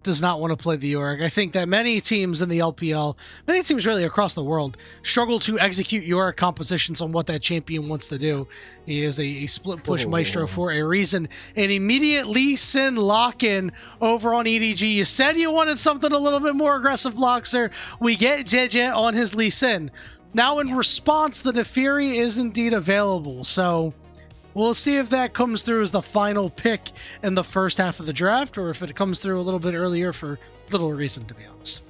does not want to play the Yorick. I think that many teams in the LPL, many teams really across the world, struggle to execute Yorick compositions on what that champion wants to do. He is a split push maestro for a reason. An immediate Lee Sin lock-in over on EDG. You said you wanted something a little bit more aggressive, Bloxxer. We get JJ on his Lee Sin. Now in response, the Neferi is indeed available, so we'll see if that comes through as the final pick in the first half of the draft, or if it comes through a little bit earlier for little reason, to be honest.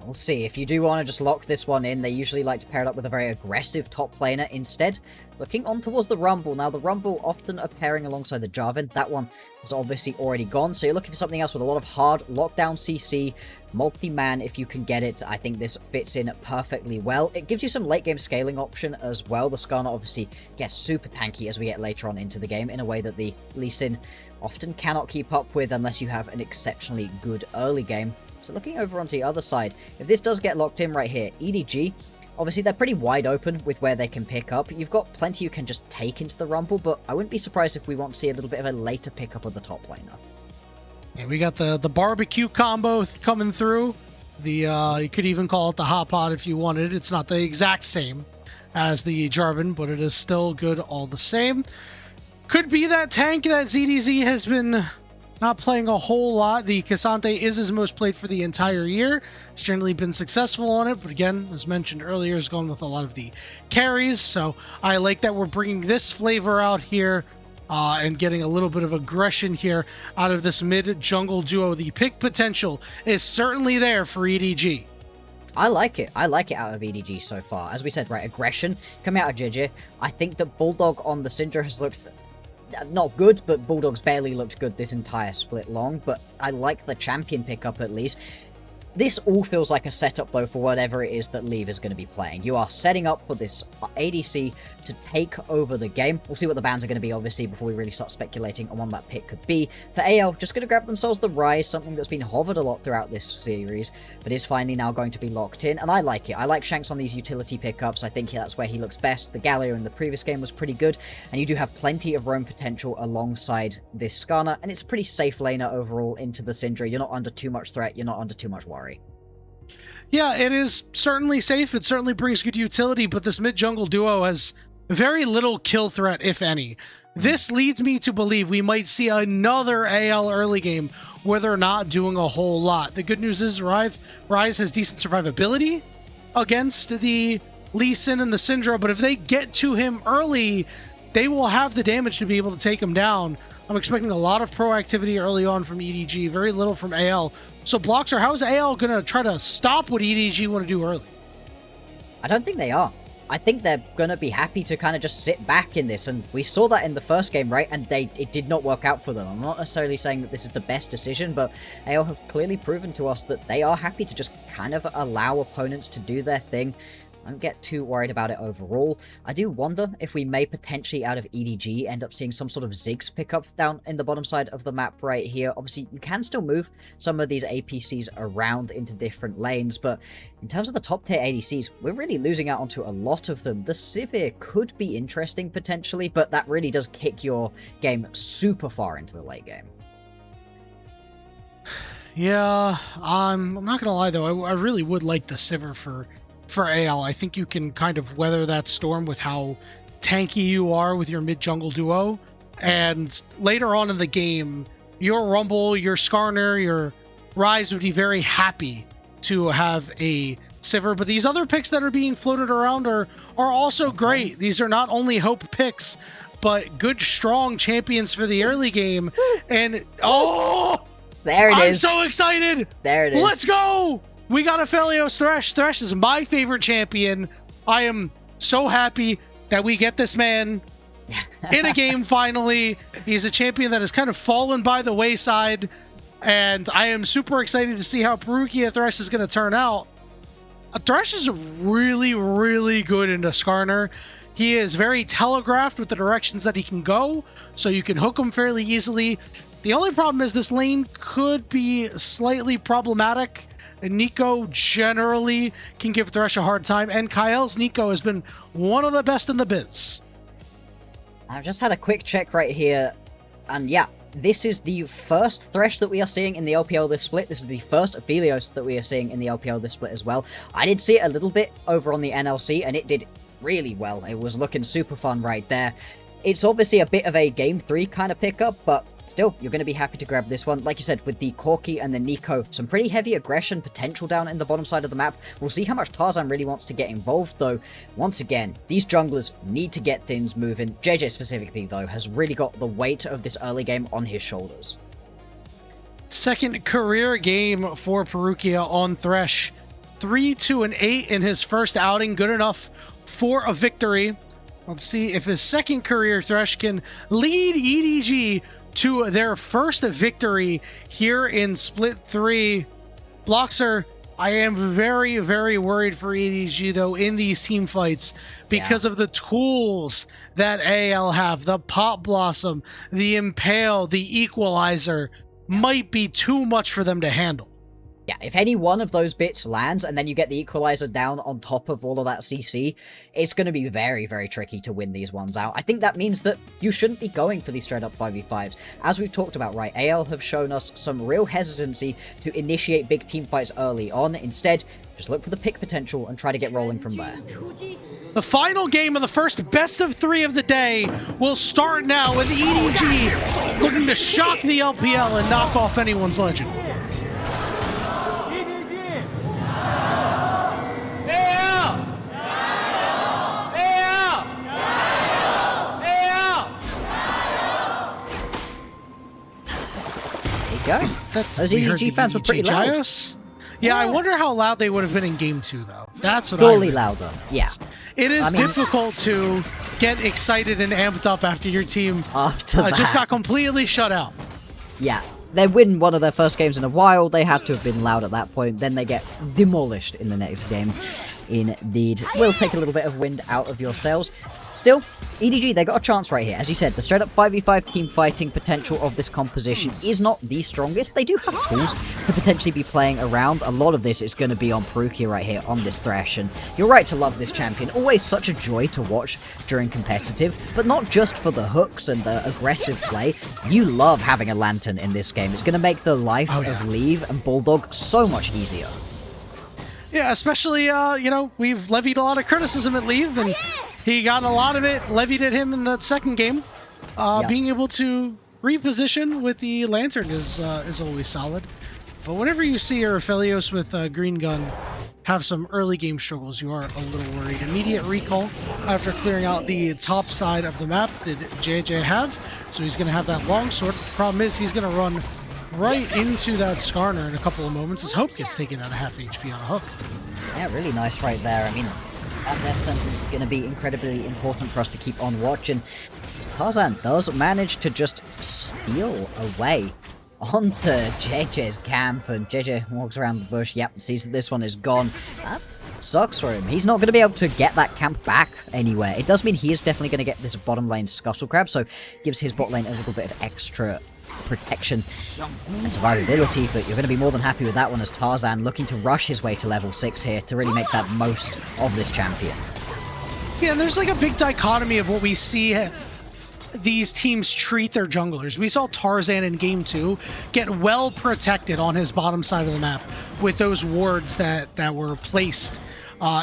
We'll see. If you do want to just lock this one in, they usually like to pair it up with a very aggressive top laner instead. Looking on towards the Rumble. Now, the Rumble often are pairing alongside the Jarvan. That one is obviously already gone, so you're looking for something else with a lot of hard lockdown CC, multi-man if you can get it. I think this fits in perfectly well. It gives you some late-game scaling option as well. The Skarner obviously gets super tanky as we get later on into the game in a way that the Lee Sin often cannot keep up with unless you have an exceptionally good early game. So looking over onto the other side, if this does get locked in right here, EDG, obviously they're pretty wide open with where they can pick up. You've got plenty you can just take into the Rumble, but I wouldn't be surprised if we want to see a little bit of a later pickup of the top laner. Yeah, we got the barbecue combo coming through. You could even call it the hot pot if you wanted. It's not the exact same as the Jarvan, but it is still good all the same. Could be that tank that ZDZ has been not playing a whole lot. The Cassante is his most played for the entire year. He's generally been successful on it, but again, as mentioned earlier, is going with a lot of the carries. So I like that we're bringing this flavor out here and getting a little bit of aggression here out of this mid-jungle duo. The pick potential is certainly there for EDG. I like it. I like it out of EDG so far. As we said, right, aggression coming out of JJ. I think that Bulldog on the Syndra has looked not good, but Bulldog's barely looked good this entire split long, but I like the champion pickup at least. This all feels like a setup, though, for whatever it is that Leave is going to be playing. You are setting up for this ADC to take over the game. We'll see what the bans are going to be, obviously, before we really start speculating on what that pick could be. For AL, just going to grab themselves the Rise, something that's been hovered a lot throughout this series, but is finally now going to be locked in, and I like it. I like Shanks on these utility pickups. I think that's where he looks best. The Galio in the previous game was pretty good, and you do have plenty of roam potential alongside this Skarner, and it's a pretty safe laner overall into the Syndra. You're not under too much threat. You're not under too much worry. Yeah, it is certainly safe. It certainly brings good utility, but this mid-jungle duo has very little kill threat, if any. This leads me to believe we might see another AL early game where they're not doing a whole lot. The good news is Rise has decent survivability against the Lee Sin and the Syndra, but if they get to him early, they will have the damage to be able to take him down. I'm expecting a lot of proactivity early on from EDG, very little from AL. So Bloxxer, how is AL going to try to stop what EDG want to do early? I don't think they are. I think they're going to be happy to kind of just sit back in this, and we saw that in the first game, right? And it did not work out for them. I'm not necessarily saying that this is the best decision, but AL have clearly proven to us that they are happy to just kind of allow opponents to do their thing. Don't get too worried about it overall. I do wonder if we may potentially, out of EDG, end up seeing some sort of Ziggs pickup down in the bottom side of the map right here. Obviously, you can still move some of these APCs around into different lanes, but in terms of the top tier ADCs, we're really losing out onto a lot of them. The Sivir could be interesting potentially, but that really does kick your game super far into the late game. Yeah, I'm not going to lie, though. I really would like the Sivir for AL. I think you can kind of weather that storm with how tanky you are with your mid-jungle duo. And later on in the game, your Rumble, your Skarner, your Rise would be very happy to have a Sivir. But these other picks that are being floated around are also great. These are not only hope picks, but good, strong champions for the early game. And, oh! There it is. I'm so excited! There it is. Let's go! We got Aphelios Thresh. Thresh is my favorite champion. I am so happy that we get this man in a game finally. He's a champion that has kind of fallen by the wayside, and I am super excited to see how Parukia Thresh is going to turn out. Thresh is really, really good into Skarner. He is very telegraphed with the directions that he can go, so you can hook him fairly easily. The only problem is this lane could be slightly problematic. And Nico generally can give Thresh a hard time, and Kael's Nico has been one of the best in the biz. I've just had a quick check right here, and yeah, this is the first Thresh that we are seeing in the LPL this split. This is the first Aphelios that we are seeing in the LPL this split as well. I did see it a little bit over on the NLC, and it did really well. It was looking super fun right there. It's obviously a bit of a Game 3 kind of pickup, but still, you're going to be happy to grab this one. Like you said, with the Corki and the Nico, some pretty heavy aggression potential down in the bottom side of the map. We'll see how much Tarzan really wants to get involved, though. Once again, these junglers need to get things moving. JJ specifically, though, has really got the weight of this early game on his shoulders. Second career game for Parukia on Thresh. 3-2-8 in his first outing. Good enough for a victory. Let's see if his second career Thresh can lead EDG to their first victory here in Split 3. Bloxxer, I am very, very worried for EDG, though, in these team fights because of the tools that AL have. The Pop Blossom, the Impale, the Equalizer might be too much for them to handle. Yeah, if any one of those bits lands and then you get the Equalizer down on top of all of that CC, it's going to be very, very tricky to win these ones out. I think that means that you shouldn't be going for these straight up 5v5s. As we've talked about, right, AL have shown us some real hesitancy to initiate big team fights early on. Instead, just look for the pick potential and try to get rolling from there. The final game of the first best of 3 of the day will start now with EDG looking to shock the LPL and knock off anyone's legend. Go. Those EDG fans were pretty loud. Yeah, I wonder how loud they would have been in Game 2, though. That's what Surely louder, yeah. It is difficult to get excited and amped up after your team just got completely shut out. Yeah, they win one of their first games in a while. They had to have been loud at that point. Then they get demolished in the next game. Indeed. Will take a little bit of wind out of your sails. Still, EDG, they got a chance right here. As you said, the straight-up 5v5 team fighting potential of this composition is not the strongest. They do have tools to potentially be playing around. A lot of this is going to be on Parukia right here on this Thresh, and you're right to love this champion. Always such a joy to watch during competitive, but not just for the hooks and the aggressive play. You love having a Lantern in this game. It's going to make the life of Leave and Bulldog so much easier. Yeah, especially, we've levied a lot of criticism at Leave, and he got a lot of it levied at him in that second game. Being able to reposition with the Lantern is always solid. But whenever you see your Aphelios with Green Gun have some early game struggles, you are a little worried. Immediate recall after clearing out the top side of the map did JJ have, so he's going to have that longsword. Problem is he's going to run right into that Skarner in a couple of moments as Hope gets taken out of half HP on a hook. Yeah, really nice right there. I mean, that death sentence is going to be incredibly important for us to keep on watching. Tarzan does manage to just steal away onto JJ's camp, and JJ walks around the bush, sees that this one is gone. That sucks for him. He's not going to be able to get that camp back anywhere. It does mean he is definitely going to get this bottom lane scuttle grab, so gives his bot lane a little bit of extra protection and survivability, but you're going to be more than happy with that one as Tarzan looking to rush his way to level 6 here to really make that most of this champion. Yeah, and there's like a big dichotomy of what we see these teams treat their junglers. We saw Tarzan in Game 2 get well protected on his bottom side of the map with those wards that were placed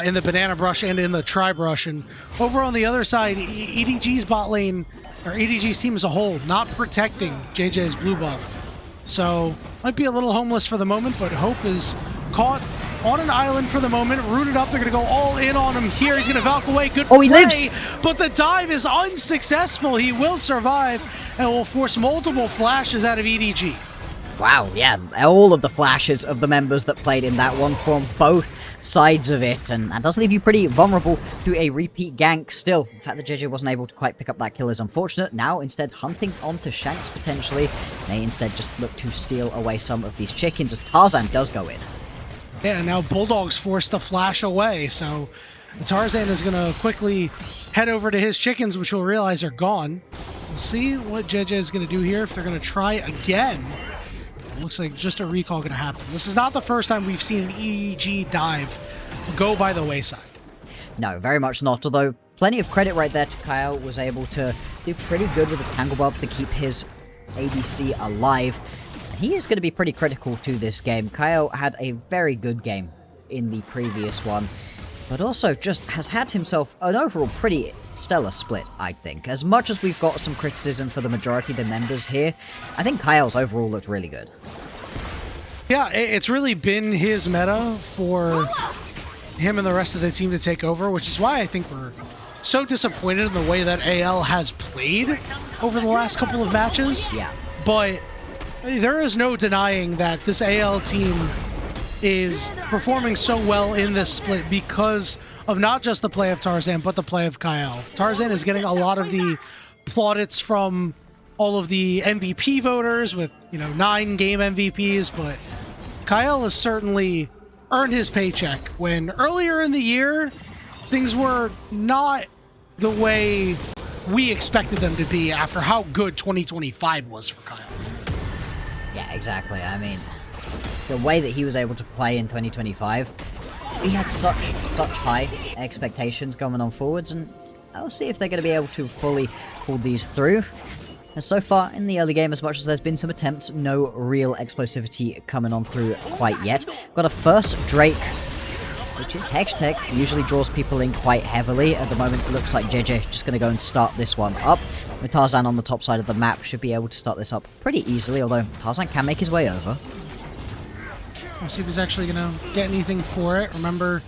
in the Banana Brush and in the Tri-Brush, and over on the other side, EDG's bot lane, or EDG's team as a whole, not protecting JJ's blue buff. So, might be a little homeless for the moment, but Hope is caught on an island for the moment, rooted up. They're going to go all in on him here. He's going to Valk away. Good play, he lives! But the dive is unsuccessful. He will survive and will force multiple flashes out of EDG. Wow, yeah, all of the flashes of the members that played in that one from both sides of it, and that does leave you pretty vulnerable to a repeat gank still. The fact that JJ wasn't able to quite pick up that kill is unfortunate. Now, instead, hunting onto Shanks potentially, they instead just look to steal away some of these chickens as Tarzan does go in. Yeah, now Bulldog's forced to flash away, so Tarzan is going to quickly head over to his chickens, which we'll realize are gone. We'll see what JJ is going to do here, if they're going to try again. Looks like just a recall going to happen. This is not the first time we've seen an EDG dive go by the wayside. No, very much not, although plenty of credit right there to Kael. Was able to do pretty good with the Tangle Barbs to keep his ADC alive. He is going to be pretty critical to this game. Kael had a very good game in the previous one, but also just has had himself an overall pretty stellar split, I think. As much as we've got some criticism for the majority of the members here, I think Kael's overall looked really good. Yeah, it's really been his meta for him and the rest of the team to take over, which is why I think we're so disappointed in the way that AL has played over the last couple of matches. Yeah. But there is no denying that this AL team is performing so well in this split because of not just the play of Tarzan, but the play of Kael. Tarzan is getting a lot of the plaudits from all of the MVP voters with, 9 game MVPs, but Kael has certainly earned his paycheck when earlier in the year, things were not the way we expected them to be after how good 2025 was for Kael. Yeah, exactly. I mean, the way that he was able to play in 2025, we had such high expectations going on forwards, and I'll see if they're going to be able to fully pull these through. And so far in the early game, as much as there's been some attempts, no real explosivity coming on through quite yet. Got a first Drake, which is Hex Tech, usually draws people in quite heavily. At the moment, it looks like JJ just going to go and start this one up. With Tarzan on the top side of the map, should be able to start this up pretty easily, although Tarzan can make his way over. We'll see if he's actually going to get anything for it. Remember,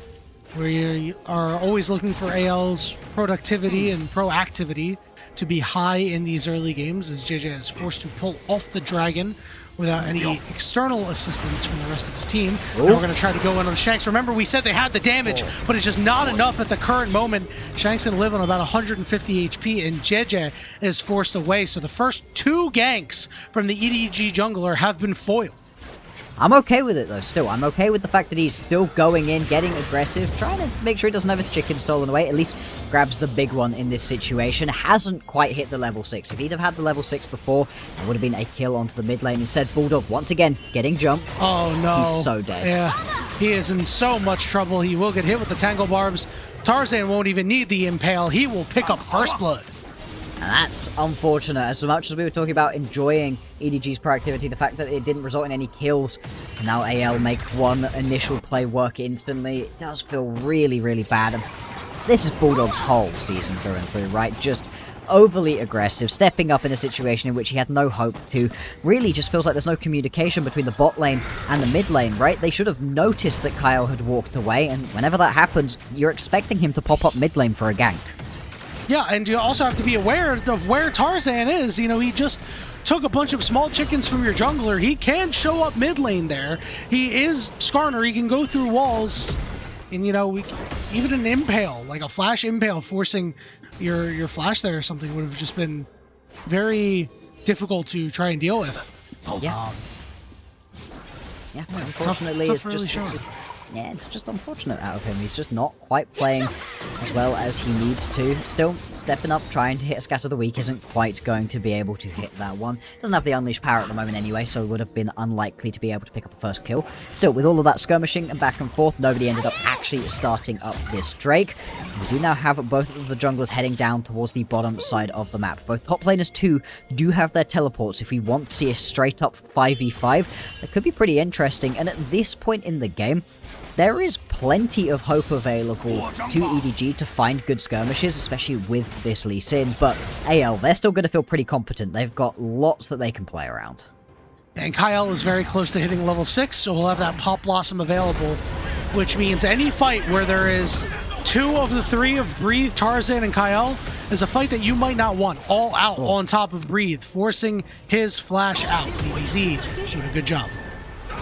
we are always looking for AL's productivity and proactivity to be high in these early games, as JJ is forced to pull off the dragon without any external assistance from the rest of his team. Now we're going to try to go in on Shanks. Remember, we said they had the damage, but it's just not enough at the current moment. Shanks can live on about 150 HP, and JJ is forced away. So the first 2 ganks from the EDG jungler have been foiled. I'm okay with it though, still. I'm okay with the fact that he's still going in, getting aggressive, trying to make sure he doesn't have his chicken stolen away, at least grabs the big one in this situation. Hasn't quite hit the level 6. If he'd have had the level 6 before, it would have been a kill onto the mid lane. Instead, Bulldog, once again, getting jumped. Oh no. He's so dead. Yeah, he is in so much trouble. He will get hit with the Tangle Barbs. Tarzan won't even need the Impale. He will pick up first blood. And that's unfortunate. As much as we were talking about enjoying EDG's proactivity, the fact that it didn't result in any kills, and now AL make one initial play work instantly, it does feel really, really bad. And this is Bulldog's whole season through and through, right? Just overly aggressive, stepping up in a situation in which he had no hope to. Really just feels like there's no communication between the bot lane and the mid lane, right? They should have noticed that Kael had walked away, and whenever that happens, you're expecting him to pop up mid lane for a gank. Yeah, and you also have to be aware of where Tarzan is. He just took a bunch of small chickens from your jungler. He can show up mid lane there. He is Skarner. He can go through walls. And, even an Impale, like a flash Impale, forcing your flash there or something would have just been very difficult to try and deal with. Yeah. Yeah, unfortunately, it's just unfortunate out of him. He's just not quite playing as well as he needs to. Still stepping up, trying to hit a Scatter the Weak, isn't quite going to be able to hit that one. Doesn't have the Unleashed power at the moment anyway, so would have been unlikely to be able to pick up a first kill. Still, with all of that skirmishing and back and forth, nobody ended up actually starting up this Drake. We do now have both of the junglers heading down towards the bottom side of the map. Both top laners too do have their teleports. If we want to see a straight up 5v5, that could be pretty interesting. And at this point in the game, there is plenty of hope available to EDG to find good skirmishes, especially with this Lee Sin, but AL, they're still going to feel pretty competent. They've got lots that they can play around. And Kael is very close to hitting level 6, so we'll have that Pop Blossom available, which means any fight where there is 2 of the 3 of Breathe, Tarzan, and Kael is a fight that you might not want. All out on top of Breathe, forcing his flash out. ZBZ doing a good job.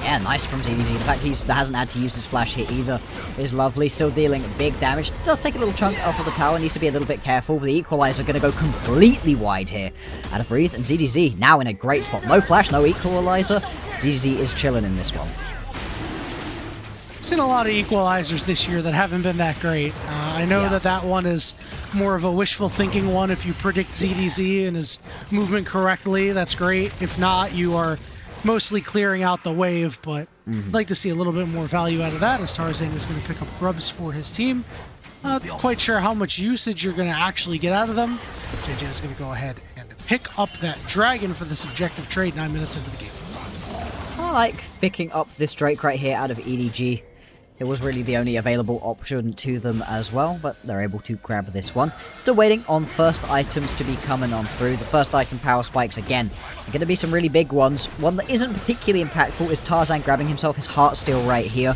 Yeah, nice from ZBZ. The fact he hasn't had to use his flash hit either is lovely. Still dealing big damage. Does take a little chunk off of the tower. Needs to be a little bit careful. The Equalizer going to go completely wide here. Out of Breathe. And ZDZ now in a great spot. No flash, no Equalizer. ZDZ is chilling in this one. Seen a lot of Equalizers this year that haven't been that great. I know that one is more of a wishful thinking one. If you predict ZDZ and his movement correctly, that's great. If not, you are mostly clearing out the wave, but I'd like to see a little bit more value out of that, as Tarzan is going to pick up grubs for his team. Not quite sure how much usage you're going to actually get out of them. JJ is going to go ahead and pick up that dragon for this objective trade 9 minutes into the game. I like picking up this Drake right here out of EDG. It was really the only available option to them as well, but they're able to grab this one. Still waiting on first items to be coming on through. The first item power spikes again. They're going to be some really big ones. One that isn't particularly impactful is Tarzan grabbing himself his Heartsteel right here.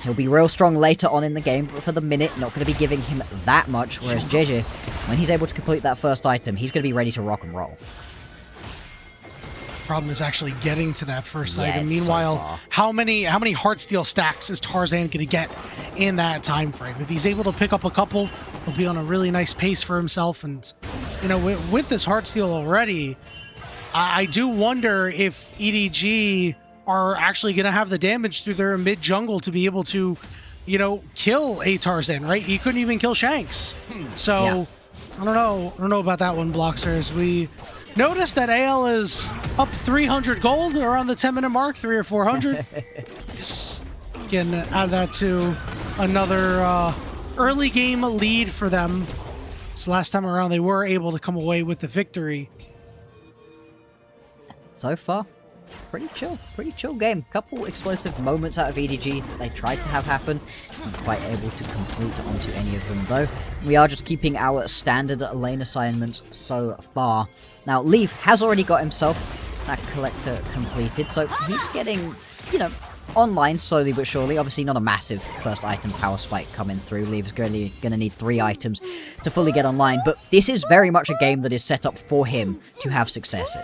He'll be real strong later on in the game, but for the minute, not going to be giving him that much, whereas JJ, when he's able to complete that first item, he's going to be ready to rock and roll. Problem is actually getting to that first item. So Meanwhile, far. how many Heartsteel stacks is Tarzan going to get in that time frame? If he's able to pick up a couple, he'll be on a really nice pace for himself. And you know, with this Heartsteel already, I do wonder if EDG are actually going to have the damage through their mid jungle to be able to, you know, kill a Tarzan. Right? He couldn't even kill Shanks. So Yeah. I don't know about that one, Bloxxer. As we notice that AL is up 300 gold around the 10-minute mark, 300 or 400. Can add that to another early game lead for them. This last time around, they were able to come away with the victory. So far, pretty chill game. Couple explosive moments out of EDG they tried to have happen. Not quite able to complete onto any of them though. We are just keeping our standard lane assignments so far. Now, Leaf has already got himself that collector completed, so he's getting, you know, online slowly but surely. Obviously not a massive first item power spike coming through. Leaf is going to need 3 items to fully get online, but this is very much a game that is set up for him to have success in.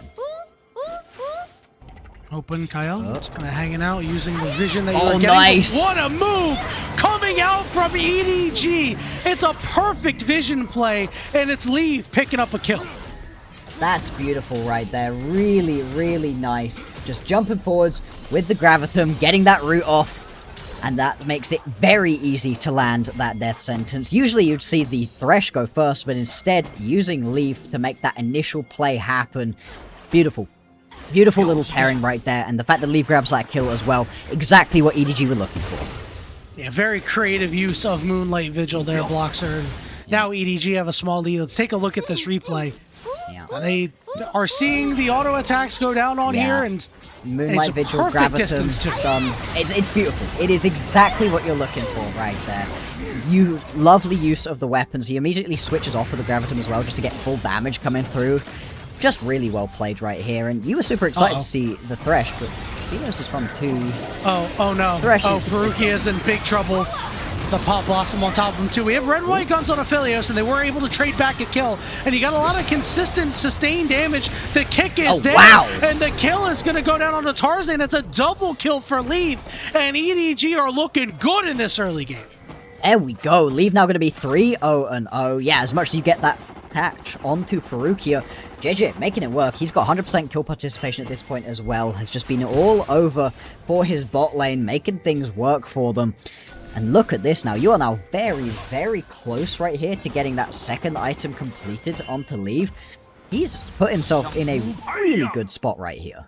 Open Kael, just kind of hanging out, using the vision that you're getting. Nice! What a move coming out from EDG! It's a perfect vision play, and it's Leaf picking up a kill. That's beautiful right there. Really, really nice. Just jumping forwards with the Gravitum, getting that root off, and that makes it very easy to land that death sentence. Usually you'd see the Thresh go first, but instead using Leaf to make that initial play happen. Beautiful. Beautiful little pairing right there, and the fact that Leaf grabs that kill as well, exactly what EDG were looking for. Yeah, very creative use of Moonlight Vigil there, Bloxxer. Now EDG have a small lead. Let's take a look at this replay. Yeah. They are seeing the auto attacks go down on here, and Moonlight it's a Vigil, perfect Gravitum, distance to stun. It's beautiful. It is exactly what you're looking for right there. Lovely use of the weapons. He immediately switches off with the Gravitum as well, just to get full damage coming through. Just really well played right here, and you were super excited to see the Thresh, but Theos is from 2. Oh no. Thresh Parukia is in big trouble. The Pop Blossom on top of him too. We have red and white guns on Aphelios, and they were able to trade back a kill. And he got a lot of consistent sustained damage. The kick is there, wow. And the kill is going to go down onto Tarzan. It's a double kill for Leaf, and EDG are looking good in this early game. There we go. Leave now going to be 3-0-0. Yeah, as much as you get that patch onto Parukia, JJ making it work. He's got 100% kill participation at this point as well. Has just been all over for his bot lane, making things work for them. And look at this now. You are now very, very close right here to getting that second item completed onto Leave. He's put himself in a really good spot right here.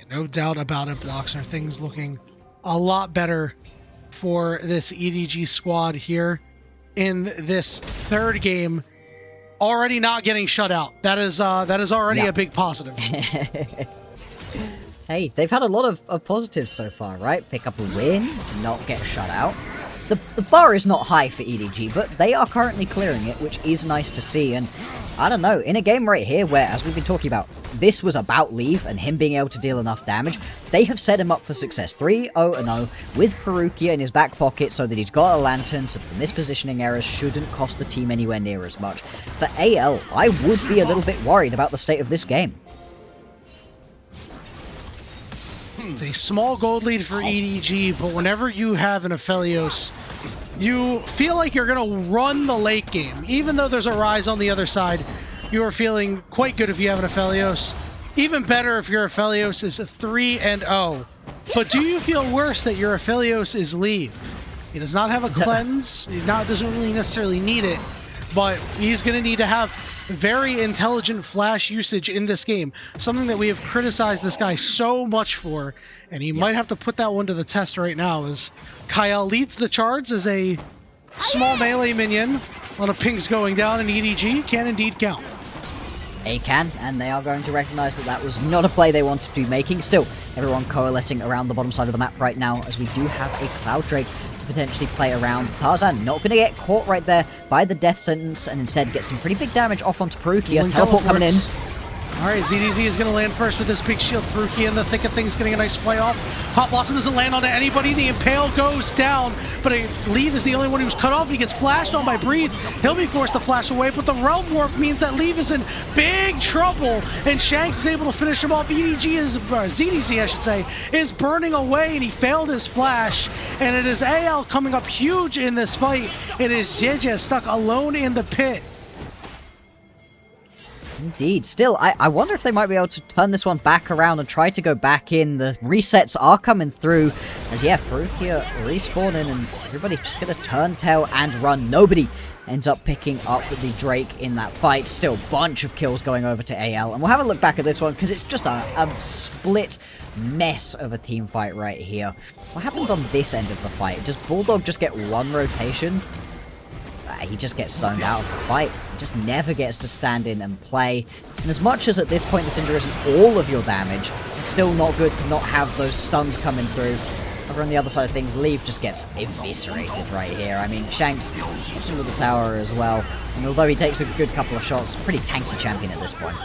No doubt about it, Bloxxer. Things looking a lot better for this EDG squad here in this third game. Already not getting shut out. That is already a big positive. Hey, they've had a lot of positives so far, right? Pick up a win, not get shut out. The bar is not high for EDG, but they are currently clearing it, which is nice to see. And I don't know, in a game right here where, as we've been talking about, this was about Leaf and him being able to deal enough damage, they have set him up for success. 3-0-0 with Parukia in his back pocket so that he's got a lantern, so the mispositioning errors shouldn't cost the team anywhere near as much. For AL, I would be a little bit worried about the state of this game. It's a small gold lead for EDG, but whenever you have an Aphelios, you feel like you're going to run the late game. Even though there's a Rise on the other side, you are feeling quite good if you have an Aphelios. Even better if your Aphelios is 3-0. But do you feel worse that your Aphelios is Leave? He does not have a cleanse. He doesn't really necessarily need it, but he's going to need to have very intelligent flash usage in this game. Something that we have criticized this guy so much for, and he might have to put that one to the test right now, as Kael leads the charge as a small melee minion. A lot of pings going down, and EDG can indeed count. They can, and they are going to recognize that that was not a play they wanted to be making. Still, everyone coalescing around the bottom side of the map right now, as we do have a Cloud Drake to potentially play around. Tarzan not going to get caught right there by the death sentence, and instead get some pretty big damage off onto Parukia. Teleport coming in. Alright, ZDZ is going to land first with this big shield. Parukia in the thick of things, getting a nice play off. Hot Blossom doesn't land onto anybody. The Impale goes down, but Leave is the only one who's cut off. He gets flashed on by Breathe. He'll be forced to flash away, but the Realm Warp means that Leave is in big trouble, and Shanks is able to finish him off. EDG is, ZDZ I should say, is burning away, and he failed his flash, and it is AL coming up huge in this fight. It is JJ stuck alone in the pit. Indeed. Still, I wonder if they might be able to turn this one back around and try to go back in. The resets are coming through. As, yeah, Parukia respawning and everybody just going to turn tail and run. Nobody ends up picking up the Drake in that fight. Still, a bunch of kills going over to AL. And we'll have a look back at this one because it's just a split mess of a team fight right here. What happens on this end of the fight? Does Bulldog just get one rotation? He just gets zoned out of the fight. He just never gets to stand in and play. And as much as at this point the Cinder isn't all of your damage, it's still not good to not have those stuns coming through. Over on the other side of things, Leave just gets eviscerated right here. I mean, Shanks gets into the tower as well. And although he takes a good couple of shots, pretty tanky champion at this point.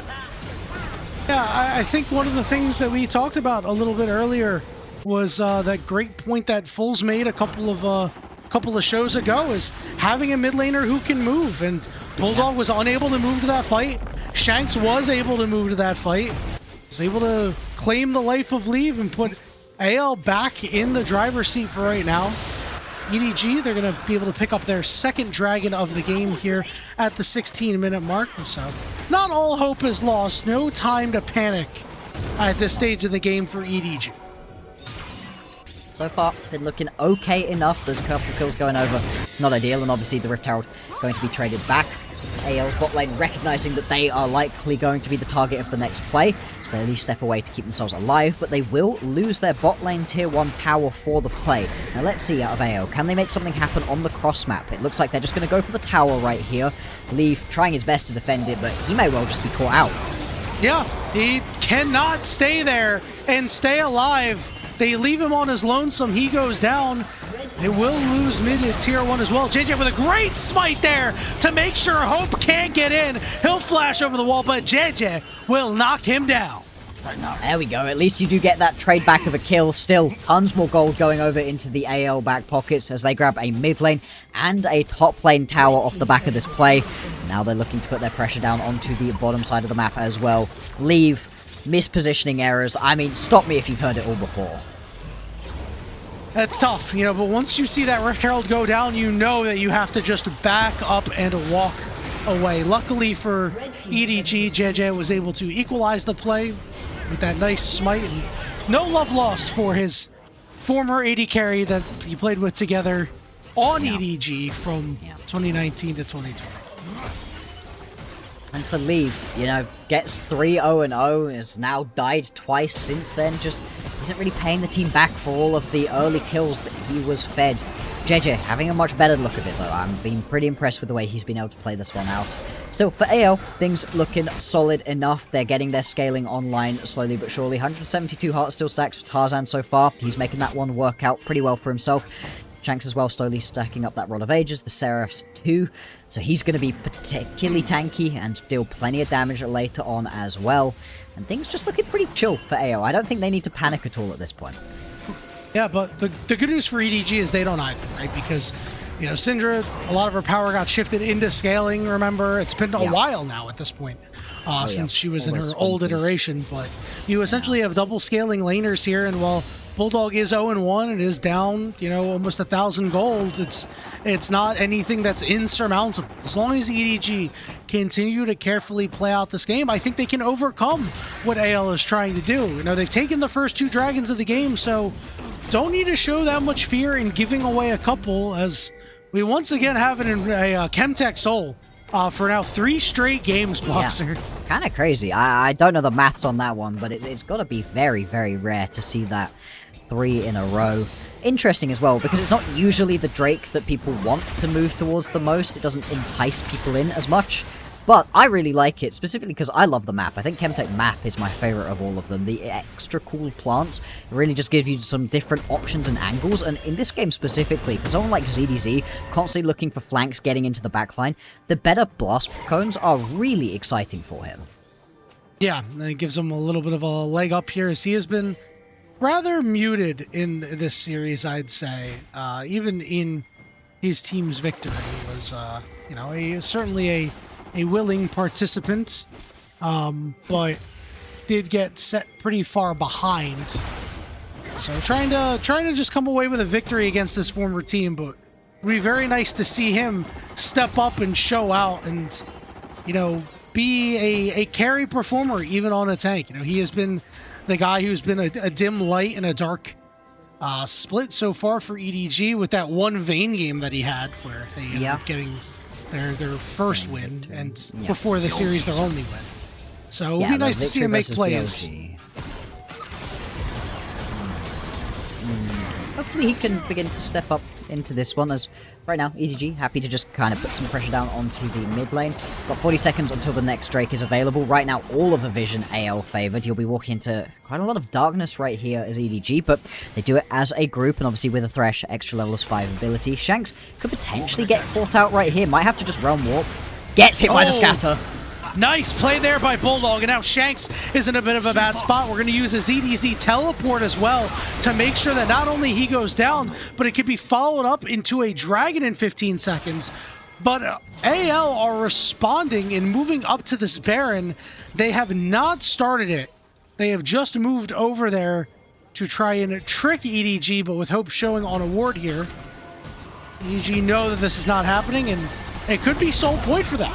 Yeah, I think one of the things that we talked about a little bit earlier was that great point that Fulls made a couple of shows ago, is having a mid laner who can move, and Bulldog was unable to move to that fight. Shanks was able to move to that fight, was able to claim the life of Leave and put AL back in the driver's seat for right now. EDG, they're going to be able to pick up their second dragon of the game here at the 16-minute mark. So not all hope is lost. No time to panic at this stage of the game for EDG. So far, been looking okay enough. There's a couple of kills going over. Not ideal, and obviously the Rift Herald going to be traded back. AL's bot lane recognizing that they are likely going to be the target of the next play, so they at least step away to keep themselves alive, but they will lose their bot lane tier 1 tower for the play. Now let's see out of AL, can they make something happen on the cross map? It looks like they're just going to go for the tower right here. Leaf trying his best to defend it, but he may well just be caught out. Yeah, he cannot stay there and stay alive. They leave him on his lonesome. He goes down. They will lose mid to tier 1 as well. JJ with a great smite there to make sure Hope can't get in. He'll flash over the wall, but JJ will knock him down. There we go. At least you do get that trade back of a kill. Still, tons more gold going over into the AL back pockets as they grab a mid lane and a top lane tower off the back of this play. Now they're looking to put their pressure down onto the bottom side of the map as well. Leave. Mispositioning errors. I mean, stop me if you've heard it all before. That's tough, you know, but once you see that Rift Herald go down, you know that you have to just back up and walk away. Luckily for EDG, JJ was able to equalize the play with that nice smite, and no love lost for his former AD carry that he played with together on EDG from 2019 to 2020. And for Leave, you know, gets 3-0-0, has now died twice since then, just isn't really paying the team back for all of the early kills that he was fed. JJ having a much better look of it though. I'm being pretty impressed with the way he's been able to play this one out. Still, for AL, things looking solid enough. They're getting their scaling online slowly but surely. 172 heart still stacks for Tarzan so far. He's making that one work out pretty well for himself. Shanks as well, slowly stacking up that Rod of Ages, the Seraphs too. So he's going to be particularly tanky and deal plenty of damage later on as well. And things just looking pretty chill for AO. I don't think they need to panic at all at this point. Yeah, but the good news for EDG is they don't either, right? Because, you know, Syndra, a lot of her power got shifted into scaling, remember? It's been a while now at this point, since she was in her old iteration. But you essentially have double scaling laners here, and while Bulldog is 0-1 and is down, you know, almost 1,000 gold, it's not anything that's insurmountable. As long as EDG continue to carefully play out this game, I think they can overcome what AL is trying to do. You know, they've taken the first 2 dragons of the game, so don't need to show that much fear in giving away a couple, as we once again have it in a Chemtech Soul. for now 3 straight games, Bloxxer. Yeah. Kind of crazy. I don't know the maths on that one, but it's got to be very, very rare to see that 3 in a row. Interesting as well, because it's not usually the Drake that people want to move towards the most. It doesn't entice people in as much. But I really like it, specifically because I love the map. I think Chemtech map is my favorite of all of them. The extra cool plants really just give you some different options and angles, and in this game specifically, for someone like ZDZ, constantly looking for flanks getting into the backline, the better blast cones are really exciting for him. Yeah, and it gives him a little bit of a leg up here, as he has been rather muted in this series, I'd say. Even in his team's victory, he was, you know, certainly a willing participant, but did get set pretty far behind. So trying to just come away with a victory against this former team, but it'd be very nice to see him step up and show out and, you know, be a carry performer even on a tank. You know, he has been the guy who's been a dim light in a dark split so far for EDG, with that one Vayne game that he had where they ended up getting their first win, and before the series their only win. So it would be nice to see him make plays. Hopefully he can begin to step up into this one, as right now EDG happy to just kind of put some pressure down onto the mid lane. Got 40 seconds until the next Drake is available. Right now all of the vision AL favored. You'll be walking into quite a lot of darkness right here as EDG, but they do it as a group, and obviously with a Thresh extra levels 5 ability, Shanks could potentially get caught out right here. Might have to just realm warp. Gets hit by the scatter. Nice play there by Bulldog, and now Shanks is in a bit of a bad spot. We're going to use a ZDZ teleport as well to make sure that not only he goes down, but it could be followed up into a dragon in 15 seconds. But AL are responding and moving up to this Baron. They have not started it. They have just moved over there to try and trick EDG, but with hope showing on a ward here. EDG know that this is not happening, and it could be sole point for them.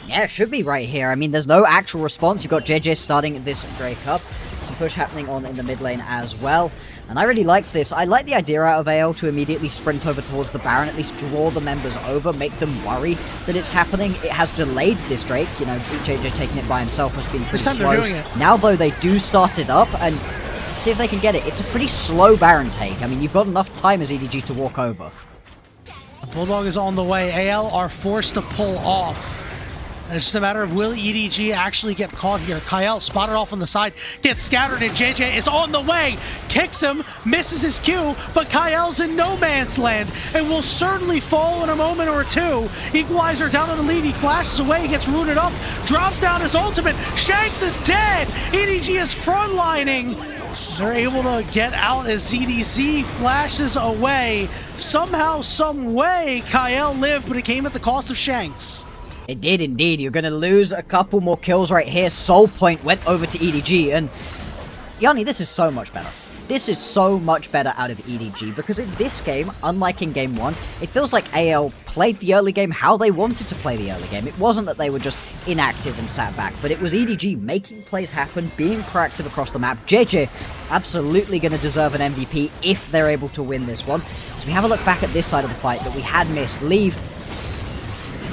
Yeah, it should be right here. I mean, there's no actual response. You've got JJ starting this Drake up. Some push happening on in the mid lane as well. And I really like this. I like the idea out of AL to immediately sprint over towards the Baron, at least draw the members over, make them worry that it's happening. It has delayed this Drake. You know, JJ taking it by himself has been pretty slow. They're doing it. Now, though, they do start it up, and see if they can get it. It's a pretty slow Baron take. I mean, you've got enough time as EDG to walk over. Bulldog is on the way. AL are forced to pull off. It's just a matter of will EDG actually get caught here. Kael spotted off on the side, gets scattered, and JJ is on the way. Kicks him, misses his Q, but Kael's in no man's land and will certainly fall in a moment or two. Equalizer down on the lead, he flashes away, gets rooted up, drops down his ultimate. Shanks is dead. EDG is frontlining. They're able to get out as ZDZ flashes away. Somehow, some way, Kael lived, but it came at the cost of Shanks. It did indeed. You're going to lose a couple more kills right here. Soul Point went over to EDG, and Yanni, this is so much better. This is so much better out of EDG, because in this game, unlike in Game 1, it feels like AL played the early game how they wanted to play the early game. It wasn't that they were just inactive and sat back, but it was EDG making plays happen, being proactive across the map. JJ absolutely going to deserve an MVP if they're able to win this one. So we have a look back at this side of the fight that we had missed. Leave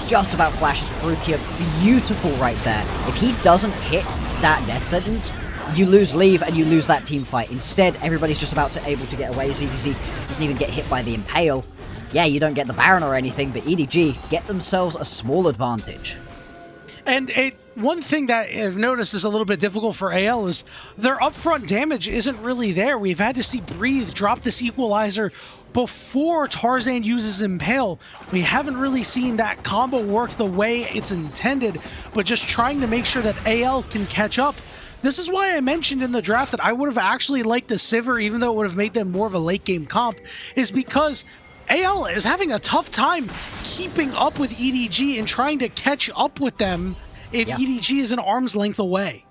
just about flashes Parukia, beautiful right there. If he doesn't hit that death sentence, you lose Leave and you lose that team fight. Instead, everybody's just about to able to get away. ZDZ doesn't even get hit by the Impale. Yeah, you don't get the Baron or anything, but EDG get themselves a small advantage. And one thing that I've noticed is a little bit difficult for AL is their upfront damage isn't really there. We've had to see Breathe drop this equalizer before Tarzan uses Impale. We haven't really seen that combo work the way it's intended, but just trying to make sure that AL can catch up. This is why I mentioned in the draft that I would have actually liked the Sivir, even though it would have made them more of a late game comp, is because AL is having a tough time keeping up with EDG and trying to catch up with them if EDG is an arm's length away.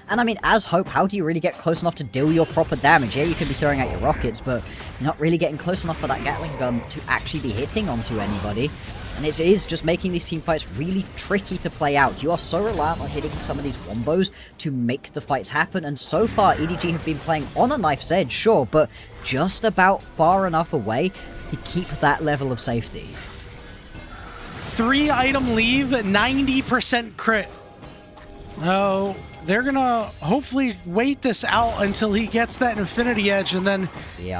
And I mean, as Hope, how do you really get close enough to deal your proper damage? Yeah, you could be throwing out your rockets, but you're not really getting close enough for that Gatling gun to actually be hitting onto anybody. And it is just making these team fights really tricky to play out. You are so reliant on hitting some of these wombos to make the fights happen, and so far EDG have been playing on a knife's edge, sure, but just about far enough away to keep that level of safety. 3-item leave, 90% crit. Oh, they're gonna hopefully wait this out until he gets that Infinity Edge, and then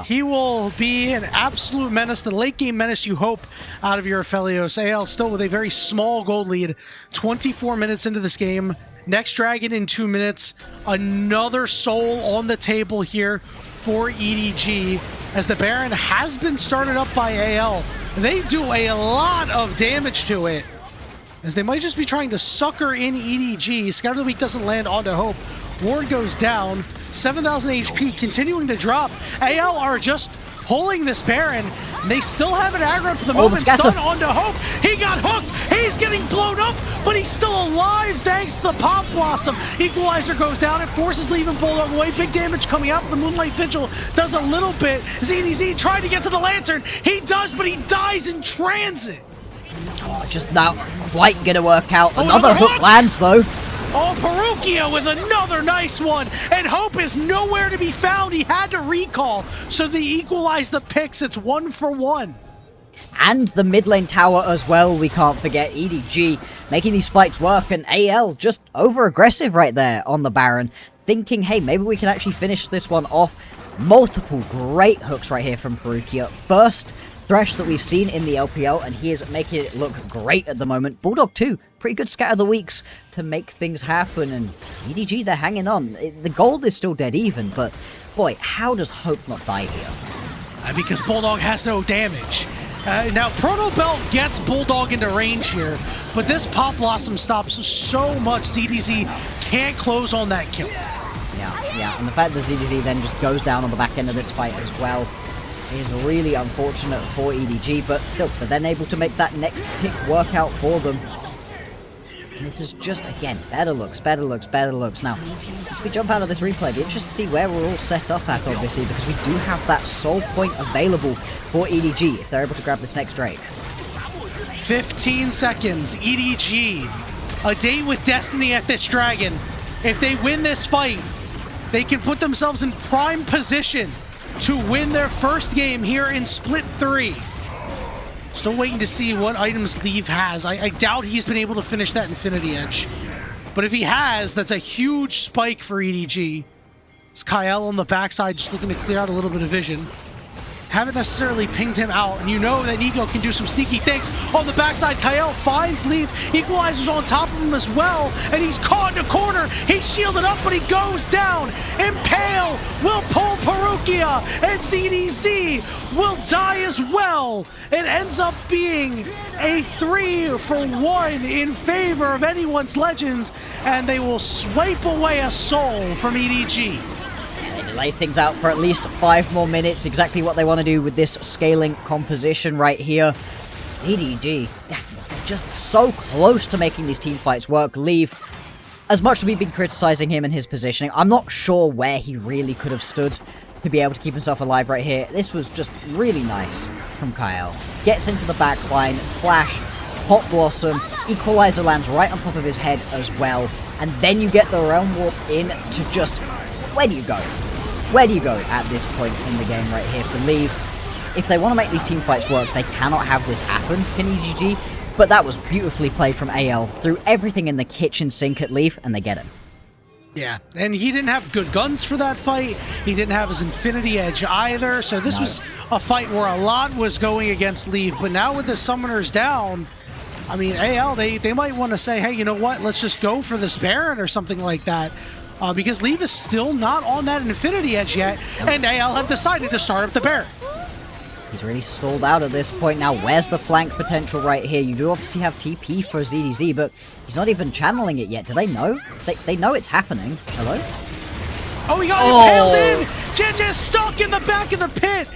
he will be an absolute menace, the late game menace you hope out of your Aphelios. AL still with a very small gold lead, 24 minutes into this game. Next Dragon in 2 minutes. Another soul on the table here for EDG, as the Baron has been started up by AL. They do a lot of damage to it, as they might just be trying to sucker in EDG. Scout of the Week doesn't land onto Hope. Ward goes down. 7,000 HP continuing to drop. AL are just pulling this Baron. They still have an aggro for the moment. Stun onto Hope. He got hooked. He's getting blown up, but he's still alive thanks to the Pop Blossom. Equalizer goes down. It forces Leave and Bulldog away. Big damage coming out. The Moonlight Vigil does a little bit. ZDZ trying to get to the Lantern. He does, but he dies in transit. Oh, just not quite gonna work out. Another hook lands though. Oh, Parukia with another nice one. And Hope is nowhere to be found. He had to recall, so they equalize the picks. It's 1 for 1. And the mid lane tower as well, we can't forget. EDG making these fights work, and AL just over-aggressive right there on the Baron, thinking, hey, maybe we can actually finish this one off. Multiple great hooks right here from Parukia. First Thresh that we've seen in the LPL, and he is making it look great at the moment. Bulldog too, pretty good scatter of the weeks to make things happen, and EDG, they're hanging on. The gold is still dead even, but boy, how does Hope not die here? Because Bulldog has no damage. Now, Proto Belt gets Bulldog into range here, but this Pop Blossom stops so much. ZDZ can't close on that kill. Yeah, and the fact that ZDZ then just goes down on the back end of this fight as well is really unfortunate for EDG, but still, they're then able to make that next pick work out for them. And this is just, again, better looks. Now, as we jump out of this replay, be interested to see where we're all set up at, obviously, because we do have that soul point available for EDG if they're able to grab this next Drake. 15 seconds, EDG, a date with Destiny at this Dragon. If they win this fight, they can put themselves in prime position to win their first game here in Split 3. Still waiting to see what items Leave has. I doubt he's been able to finish that Infinity Edge. But if he has, that's a huge spike for EDG. It's Kael on the backside just looking to clear out a little bit of vision. Haven't necessarily pinged him out, and you know that Nico can do some sneaky things. On the backside, Kael finds Leave. Equalizer's on top of him as well, and he's caught in a corner. He's shielded up, but he goes down. Impale will pull Parukia, and ZDZ will die as well. It ends up being a 3 for 1 in favor of anyone's legend, and they will swipe away a soul from EDG. Delay things out for at least 5 more minutes. Exactly what they want to do with this scaling composition right here. EDG, they're just so close to making these team fights work. Leave, as much as we've been criticizing him and his positioning, I'm not sure where he really could have stood to be able to keep himself alive right here. This was just really nice from Kael. Gets into the back line, flash, Pop Blossom, Equalizer lands right on top of his head as well. And then you get the Realm Warp in to just, where do you go? Where do you go at this point in the game right here for Leave? If they want to make these team fights work, they cannot have this happen, can EDG? But that was beautifully played from AL. Threw everything in the kitchen sink at Leave, and they get him. Yeah, and he didn't have good guns for that fight. He didn't have his Infinity Edge either, so this was a fight where a lot was going against Leave. But now with the Summoners down, I mean, AL, they might want to say, hey, you know what, let's just go for this Baron or something like that. Because Leave is still not on that Infinity Edge yet, and AL have decided to start up the Baron. He's really stalled out at this point. Now, where's the flank potential right here? You do obviously have TP for ZDZ, but he's not even channeling it yet. Do they know? They know it's happening. Hello? Oh, he got impaled in! JJ stuck in the back of the pit!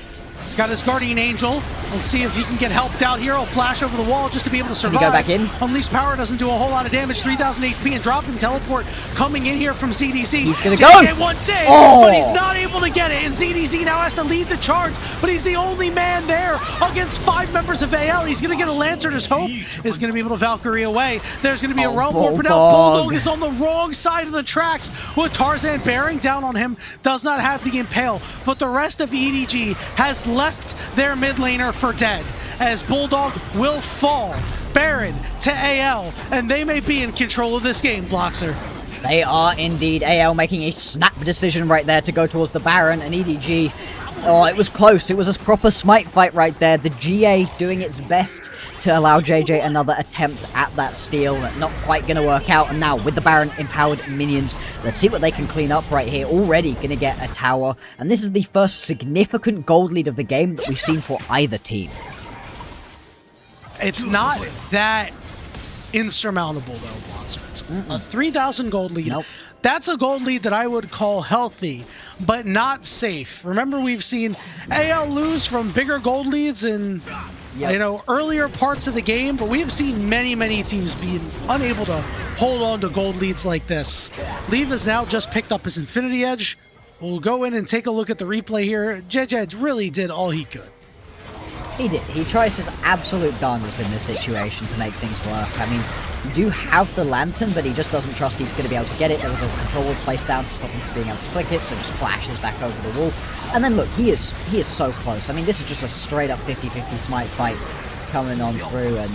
He's got his Guardian Angel. Let's see if he can get helped out here. He'll flash over the wall just to be able to survive. Can he go back in? Unleashed Power doesn't do a whole lot of damage. 3,000 HP and drop and teleport coming in here from ZDZ. He's gonna go! JJ wants in, but he's not able to get it. And ZDZ now has to lead the charge, but he's the only man there against 5 members of AL. He's gonna get a Lantern. His hope is gonna be able to Valkyrie away. There's gonna be a Realm Warp, but now Bulldog is on the wrong side of the tracks with Tarzan bearing down on him. Does not have the Impale, but the rest of EDG has left their mid laner for dead, as Bulldog will fall Baron to AL, and they may be in control of this game, Bloxxer. They are indeed. AL making a snap decision right there to go towards the Baron, and EDG. Oh, it was close. It was a proper smite fight right there. The GA doing its best to allow JJ another attempt at that steal. Not quite going to work out. And now with the Baron empowered minions, let's see what they can clean up right here. Already going to get a tower. And this is the first significant gold lead of the game that we've seen for either team. It's not that insurmountable, though, Bloxxer. It's a 3,000 gold lead. Nope. That's a gold lead that I would call healthy, but not safe. Remember, we've seen AL lose from bigger gold leads in earlier parts of the game, but we've seen many teams being unable to hold on to gold leads like this. Leave has now just picked up his Infinity Edge. We'll go in and take a look at the replay here. JJ really did all he could. He did. He tries his absolute darndest in this situation to make things work. I mean, you do have the Lantern, but he just doesn't trust he's going to be able to get it. There was a control wall placed down to stop him from being able to click it, so just flashes back over the wall. And then look, he is so close. I mean, this is just a straight up 50-50 smite fight coming on through, and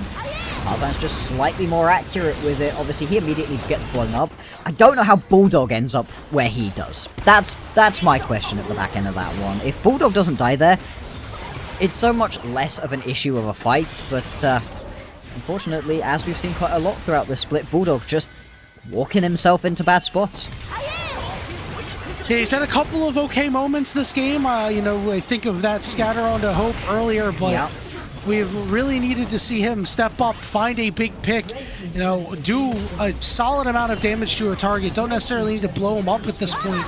Tarzan's just slightly more accurate with it. Obviously, he immediately gets blown up. I don't know how Bulldog ends up where he does. That's my question at the back end of that one. If Bulldog doesn't die there, it's so much less of an issue of a fight, but unfortunately, as we've seen quite a lot throughout this split, Bulldog just walking himself into bad spots. Yeah, he's had a couple of okay moments this game. I think of that scatter onto Hope earlier, but we've really needed to see him step up, find a big pick, do a solid amount of damage to a target. Don't necessarily need to blow him up at this point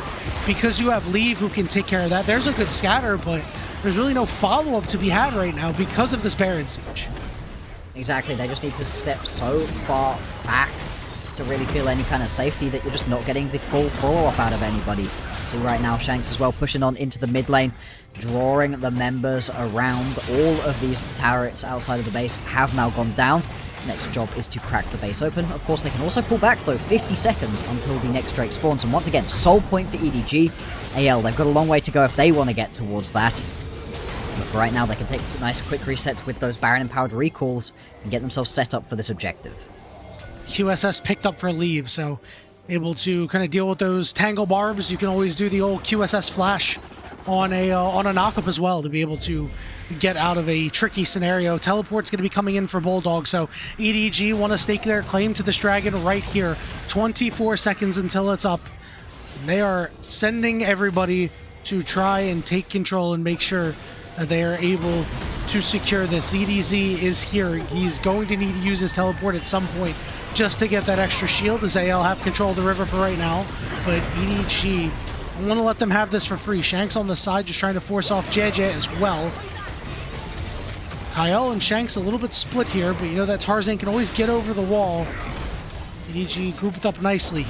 because you have Leave who can take care of that. There's a good scatter, but there's really no follow-up to be had right now because of this Baron siege. Exactly, they just need to step so far back to really feel any kind of safety that you're just not getting the full follow-up out of anybody. So right now, Shanks as well pushing on into the mid lane, drawing the members around. All of these turrets outside of the base have now gone down. Next job is to crack the base open. Of course, they can also pull back, though, 50 seconds until the next Drake spawns. And once again, soul point for EDG. AL, they've got a long way to go if they want to get towards that. But for right now, they can take nice quick resets with those Baron-empowered recalls and get themselves set up for this objective. QSS picked up for Leave, so able to kind of deal with those tangle barbs. You can always do the old QSS flash on a knockup as well to be able to get out of a tricky scenario. Teleport's going to be coming in for Bulldog, so EDG want to stake their claim to this dragon right here. 24 seconds until it's up. And they are sending everybody to try and take control and make sure they are able to secure this. EDZ is here. He's going to need to use his teleport at some point just to get that extra shield, as AL have control of the river for right now. But EDG, I want to let them have this for free. Shanks on the side just trying to force off JJ as well. Kael and Shanks a little bit split here, but you know that Tarzan can always get over the wall. EDG grouped up nicely.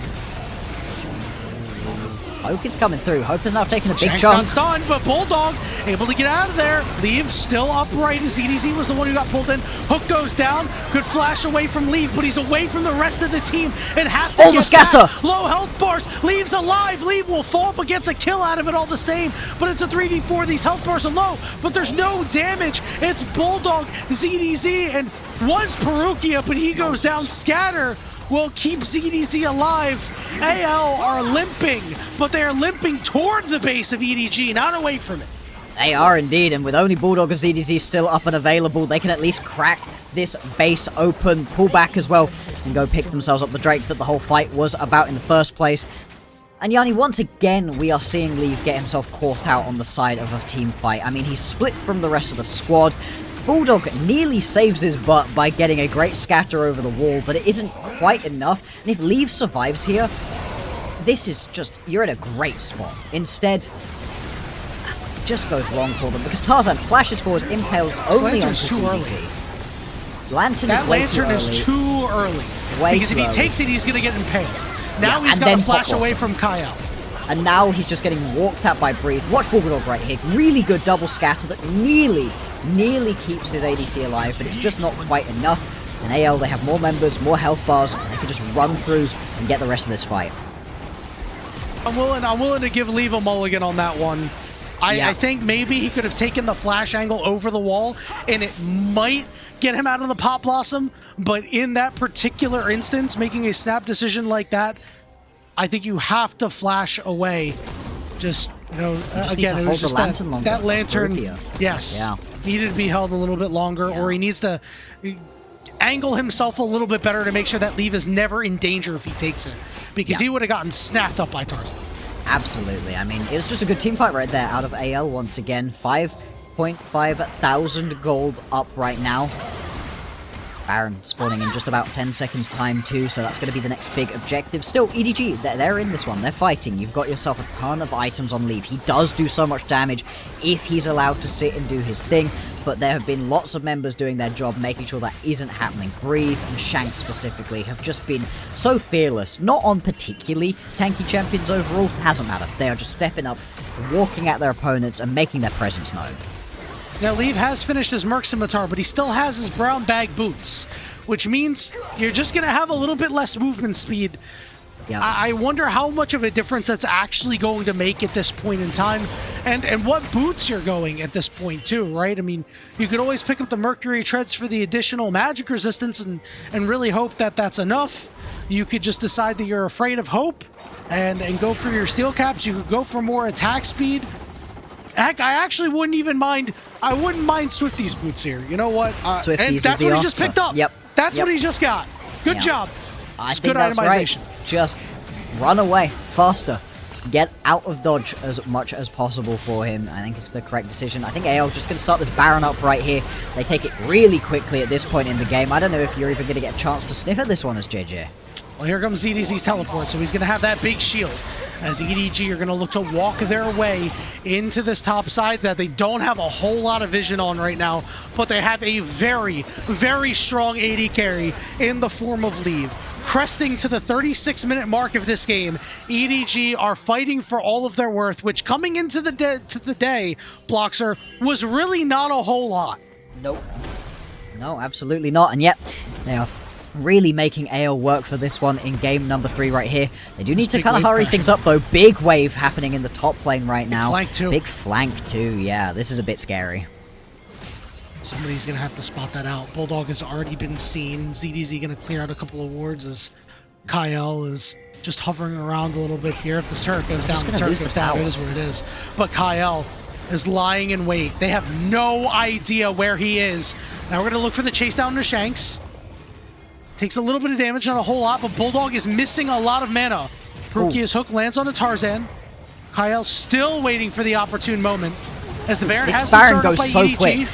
Hope is coming through. Hope is now taking a big Shanks chunk. got stunned, but Bulldog able to get out of there. Leave still upright as EDZ was the one who got pulled in. Hook goes down. Good flash away from Leave, but he's away from the rest of the team. It has to get scatter. Back. Low health bars. Leave's alive. Leave will fall, but gets a kill out of it all the same. But it's a 3v4. These health bars are low, but there's no damage. It's Bulldog, ZDZ, and was Parukia, but he goes down. Scatter will keep ZDZ alive. AL are limping, but they are limping toward the base of EDG, not away from it. They are indeed, and with only Bulldog and ZDZ still up and available, they can at least crack this base open, pull back as well, and go pick themselves up the Drake that the whole fight was about in the first place. And Yanni, once again, we are seeing Leave get himself caught out on the side of a team fight. I mean, he's split from the rest of the squad. Bulldog nearly saves his butt by getting a great scatter over the wall, but it isn't quite enough. And if Leave survives here, this is just, you're in a great spot. Instead, it just goes wrong for them because Tarzan flashes forward, impales only onto CDC. Lantern is too early. Because if he takes it, he's going to get impaled. Now he's got to flash away from Kael. And now he's just getting walked at by Breathe. Watch Bulldog right here. Really good double scatter that nearly keeps his ADC alive, but it's just not quite enough. And AL, they have more members, more health bars, and they can just run through and get the rest of this fight. I'm willing to give Leave a mulligan on that one. I think maybe he could have taken the flash angle over the wall, and it might get him out of the Pop Blossom, but in that particular instance, making a snap decision like that, I think you have to flash away. Just, you know, again, it was just that lantern, yes, needed to be held a little bit longer, or he needs to angle himself a little bit better to make sure that leave is never in danger if he takes it, because he would have gotten snapped up by Tarzan. Absolutely. I mean, it was just a good team fight right there out of AL once again. 5.5 thousand gold up right now. Baron spawning in just about 10 seconds time too, so that's going to be the next big objective. Still, EDG, they're in this one. They're fighting. You've got yourself a ton of items on leave. He does do so much damage if he's allowed to sit and do his thing, but there have been lots of members doing their job, making sure that isn't happening. Breathe and Shanks specifically have just been so fearless. Not on particularly tanky champions overall, hasn't mattered. They are just stepping up, walking at their opponents and making their presence known. Now, Leave has finished his Merc Scimitar, but he still has his brown bag boots, which means you're just going to have a little bit less movement speed. Yeah. I wonder how much of a difference that's actually going to make at this point in time, and what boots you're going at this point too, right? I mean, you could always pick up the Mercury Treads for the additional magic resistance and really hope that that's enough. You could just decide that you're afraid of hope and go for your steel caps. You could go for more attack speed. Heck, I actually wouldn't even mind. I wouldn't mind Swifty's boots here. You know what? And that's what he just picked up. Yep. That's what he just got. Good job. I think that's right. Just run away faster. Get out of dodge as much as possible for him. I think it's the correct decision. I think AL just going to start this Baron up right here. They take it really quickly at this point in the game. I don't know if you're even going to get a chance to sniff at this one as JJ. Well, here comes EDZ's teleport, so he's going to have that big shield. As EDG are going to look to walk their way into this top side that they don't have a whole lot of vision on right now, but they have a very, very strong AD carry in the form of Leave. Cresting to the 36-minute mark of this game, EDG are fighting for all of their worth, which coming into the day, Bloxxer, was really not a whole lot. Nope. No, absolutely not. And yet, they are really making AL work for this one in game number 3 right here. They do need to kind of hurry things up though. Big wave happening in the top lane right now. Flank too. Big flank too, yeah. This is a bit scary. Somebody's going to have to spot that out. Bulldog has already been seen. ZDZ going to clear out a couple of wards as Kael is just hovering around a little bit here. If this turret goes down, the turret goes down. It is what it is. But Kael is lying in wait. They have no idea where he is. Now we're going to look for the chase down to Shanks. Takes a little bit of damage, not a whole lot, but Bulldog is missing a lot of mana. Parukia's hook lands on a Tarzan. Kael still waiting for the opportune moment. As the Baron has been started to play EDG. Quick.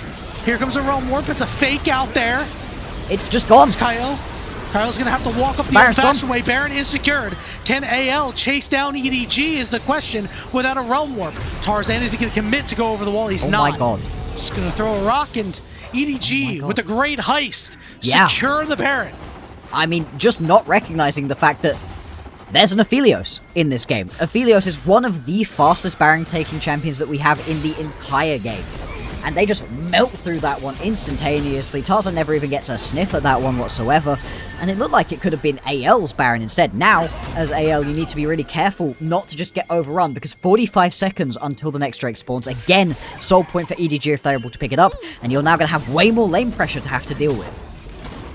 Here comes a Realm Warp. It's a fake out there. It's just gone. It's Kael. Kael's going to have to walk up the old-fashioned way. Baron is secured. Can AL chase down EDG is the question without a Realm Warp. Tarzan, is he going to commit to go over the wall? He's not. Oh my god. Just going to throw a rock, and EDG with a great heist secure the Baron. I mean, just not recognizing the fact that there's an Aphelios in this game. Aphelios is one of the fastest Baron-taking champions that we have in the entire game. And they just melt through that one instantaneously. Tarzan never even gets a sniff at that one whatsoever. And it looked like it could have been AL's Baron instead. Now, as AL, you need to be really careful not to just get overrun, because 45 seconds until the next Drake spawns. Again, soul point for EDG if they're able to pick it up. And you're now going to have way more lane pressure to have to deal with.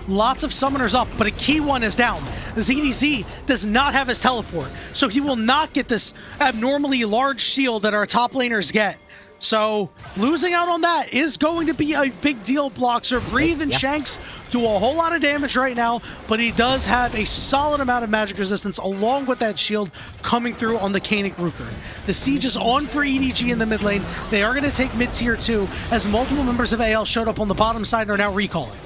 Lots of summoners up, but a key one is down. ZDZ does not have his teleport, so he will not get this abnormally large shield that our top laners get. So losing out on that is going to be a big deal. Bloxxer, Breathe, and Shanks do a whole lot of damage right now, but he does have a solid amount of magic resistance along with that shield coming through on the Canic Rooker. The siege is on for EDG in the mid lane. They are going to take mid tier 2 as multiple members of AL showed up on the bottom side and are now recalling.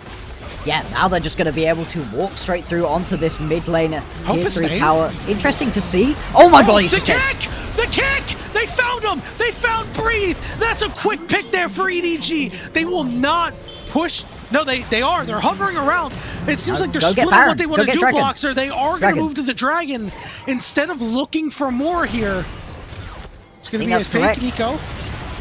Yeah, now they're just going to be able to walk straight through onto this mid lane tier 3 power. Interesting to see. Oh my god, he's the kick! The kick! They found him! They found Breathe! That's a quick pick there for EDG. They will not push. No, they are. They're hovering around. It seems like they're splitting what they want to do, Bloxxer. They are going to move to the Dragon instead of looking for more here. It's going to be a fake Nico.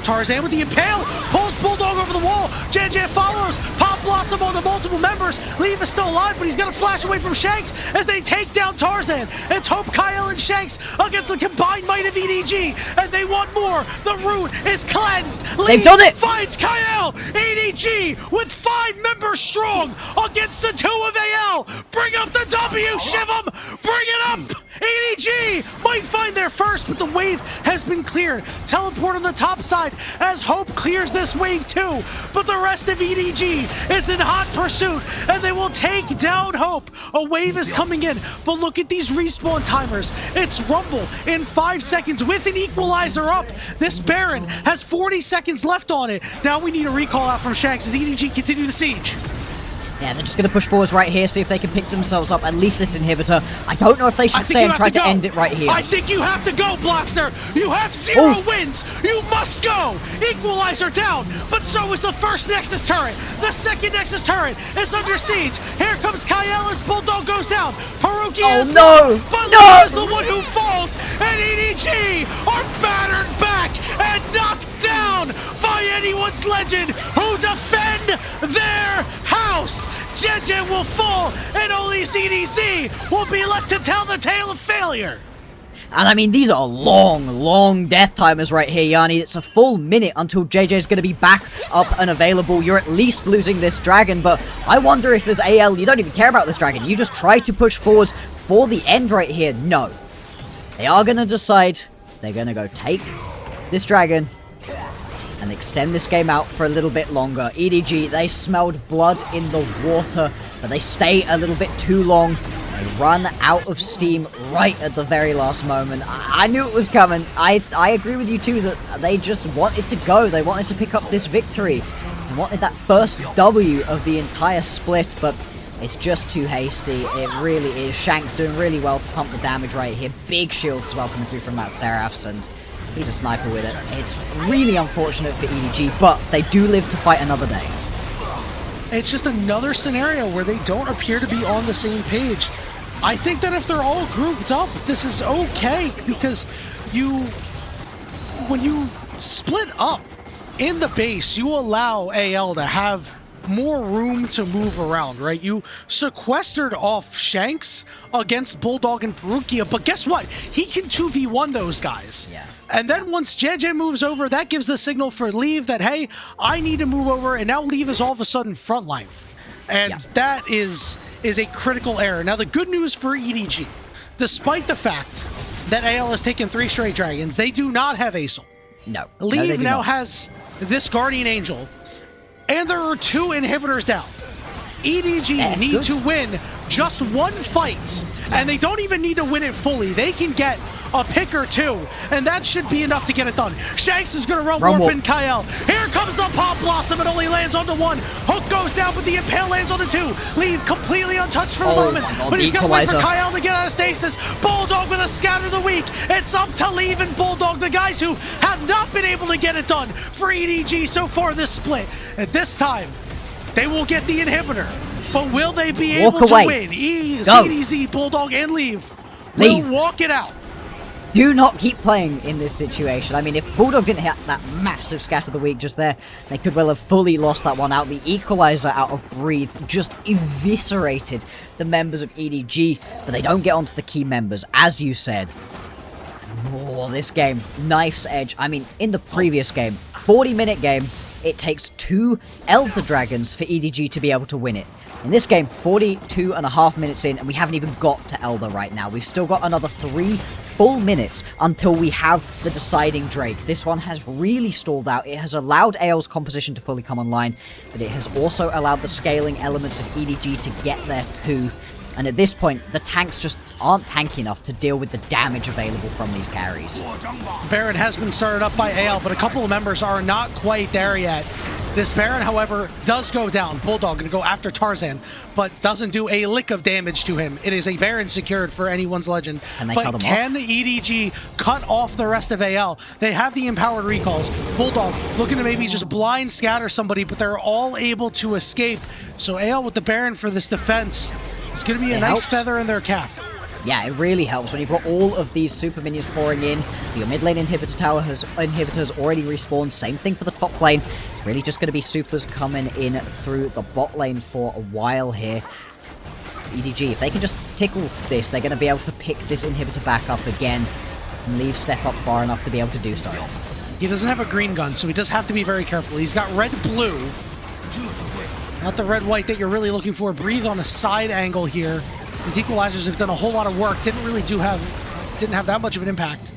Tarzan with the Impale, pulls Bulldog Bulldog over the wall. JJ follows. Pop Blossom on the multiple members. Leave is still alive, but he's going to flash away from Shanks as they take down Tarzan. It's Hope, Kael, and Shanks against the combined might of EDG, and they want more. The root is cleansed. They've done it. Finds Kael. EDG with 5 members strong against the 2 of AL. Bring up the W, Shivam. Bring it up. EDG might find their first, but the wave has been cleared. Teleport on the top side as Hope clears this wave too. But the rest of EDG is in hot pursuit, and they will take down Hope. A wave is coming in, but look at these respawn timers. It's Rumble in 5 seconds with an equalizer up. This Baron has 40 seconds left on it. Now we need a recall out from Shanks as EDG continue the siege. Yeah, they're just going to push forwards right here, see if they can pick themselves up, at least this inhibitor. I don't know if they should stay and try to end it right here. I think you have to go, Bloxxer. You have 0 wins. You must go. Equalizer down, but so is the first Nexus turret. The second Nexus turret is under siege. Here comes Kael as Bulldog goes down. Parukia is down, but Lee is the one who falls, and EDG are battered back and knocked down by anyone's legend who defend their house. JJ will fall, and only CDC will be left to tell the tale of failure. And I mean, these are long death timers right here, Yanni. It's a full minute until JJ's going to be back up and available. You're at least losing this dragon, but I wonder if as AL, you don't even care about this dragon. You just try to push forwards for the end right here. No. They are going to decide they're going to go take this dragon and extend this game out for a little bit longer. EDG, they smelled blood in the water, but they stay a little bit too long. They run out of steam right at the very last moment. I knew it was coming. I agree with you too that they just wanted to go. They wanted to pick up this victory. They wanted that first W of the entire split, but it's just too hasty. It really is. Shanks doing really well to pump the damage right here. Big shields as well coming through from that Seraphs, and he's a sniper with it. It's really unfortunate for EDG, but they do live to fight another day. It's just another scenario where they don't appear to be on the same page. I think that if they're all grouped up, this is okay, because when you split up in the base, you allow AL to have more room to move around, right? You sequestered off Shanks against Bulldog and Parukia, but guess what? He can 2v1 those guys. Yeah. And then once JJ moves over, that gives the signal for Leave that, hey, I need to move over, and now Leave is all of a sudden frontline. And that is a critical error. Now, the good news for EDG, despite the fact that AL has taken 3 straight dragons, they do not have Acel. No. Leave now has this Guardian Angel, and there are 2 inhibitors down. EDG need to win just 1 fight, and they don't even need to win it fully. They can get a pick or 2, and that should be enough to get it done. Shanks is going to run warp in Kael. Here comes the Pop Blossom. It only lands onto 1. Hook goes down, but the Impale lands onto 2. Leave completely untouched for the moment, but he's going to wait for Kael to get out of stasis. Bulldog with a Scatter the Weak. It's up to Leave and Bulldog, the guys who have not been able to get it done for EDG so far this split. At this time, they will get the inhibitor, but will they be able to win? CDZ, Bulldog, and Leave will walk it out. Do not keep playing in this situation. I mean, if Bulldog didn't hit that massive Scatter the Weak just there, they could well have fully lost that one out. The Equalizer out of Breathe just eviscerated the members of EDG, but they don't get onto the key members, as you said. Oh, this game, knife's edge. I mean, in the previous game, 40-minute game, it takes 2 Elder Dragons for EDG to be able to win it. In this game, 42.5 minutes in, and we haven't even got to Elder right now. We've still got another 3 full minutes until we have the deciding Drake. This one has really stalled out. It has allowed AL's composition to fully come online, but it has also allowed the scaling elements of EDG to get there too. And at this point, the tanks just aren't tanky enough to deal with the damage available from these carries. Baron has been started up by AL, but a couple of members are not quite there yet. This Baron, however, does go down. Bulldog going to go after Tarzan, but doesn't do a lick of damage to him. It is a Baron secured for anyone's legend. But can the EDG cut off the rest of AL? They have the empowered recalls. Bulldog looking to maybe just blind scatter somebody, but they're all able to escape. So AL with the Baron for this defense is going to be a nice feather in their cap. Yeah, it really helps when you've got all of these super minions pouring in. Your mid lane inhibitor tower has inhibitors already respawned. Same thing for the top lane. It's It's really just going to be supers coming in through the bot lane for a while here. EDG, if they can just tickle this, they're going to be able to pick this inhibitor back up again and leave Step up far enough to be able to do so. He doesn't have a green gun, so he does have to be very careful. He's got red-blue. Not the red-white that you're really looking for. Breathe on a side angle here. His equalizers have done a whole lot of work. Didn't have that much of an impact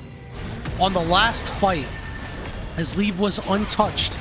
on the last fight, as Leave was untouched.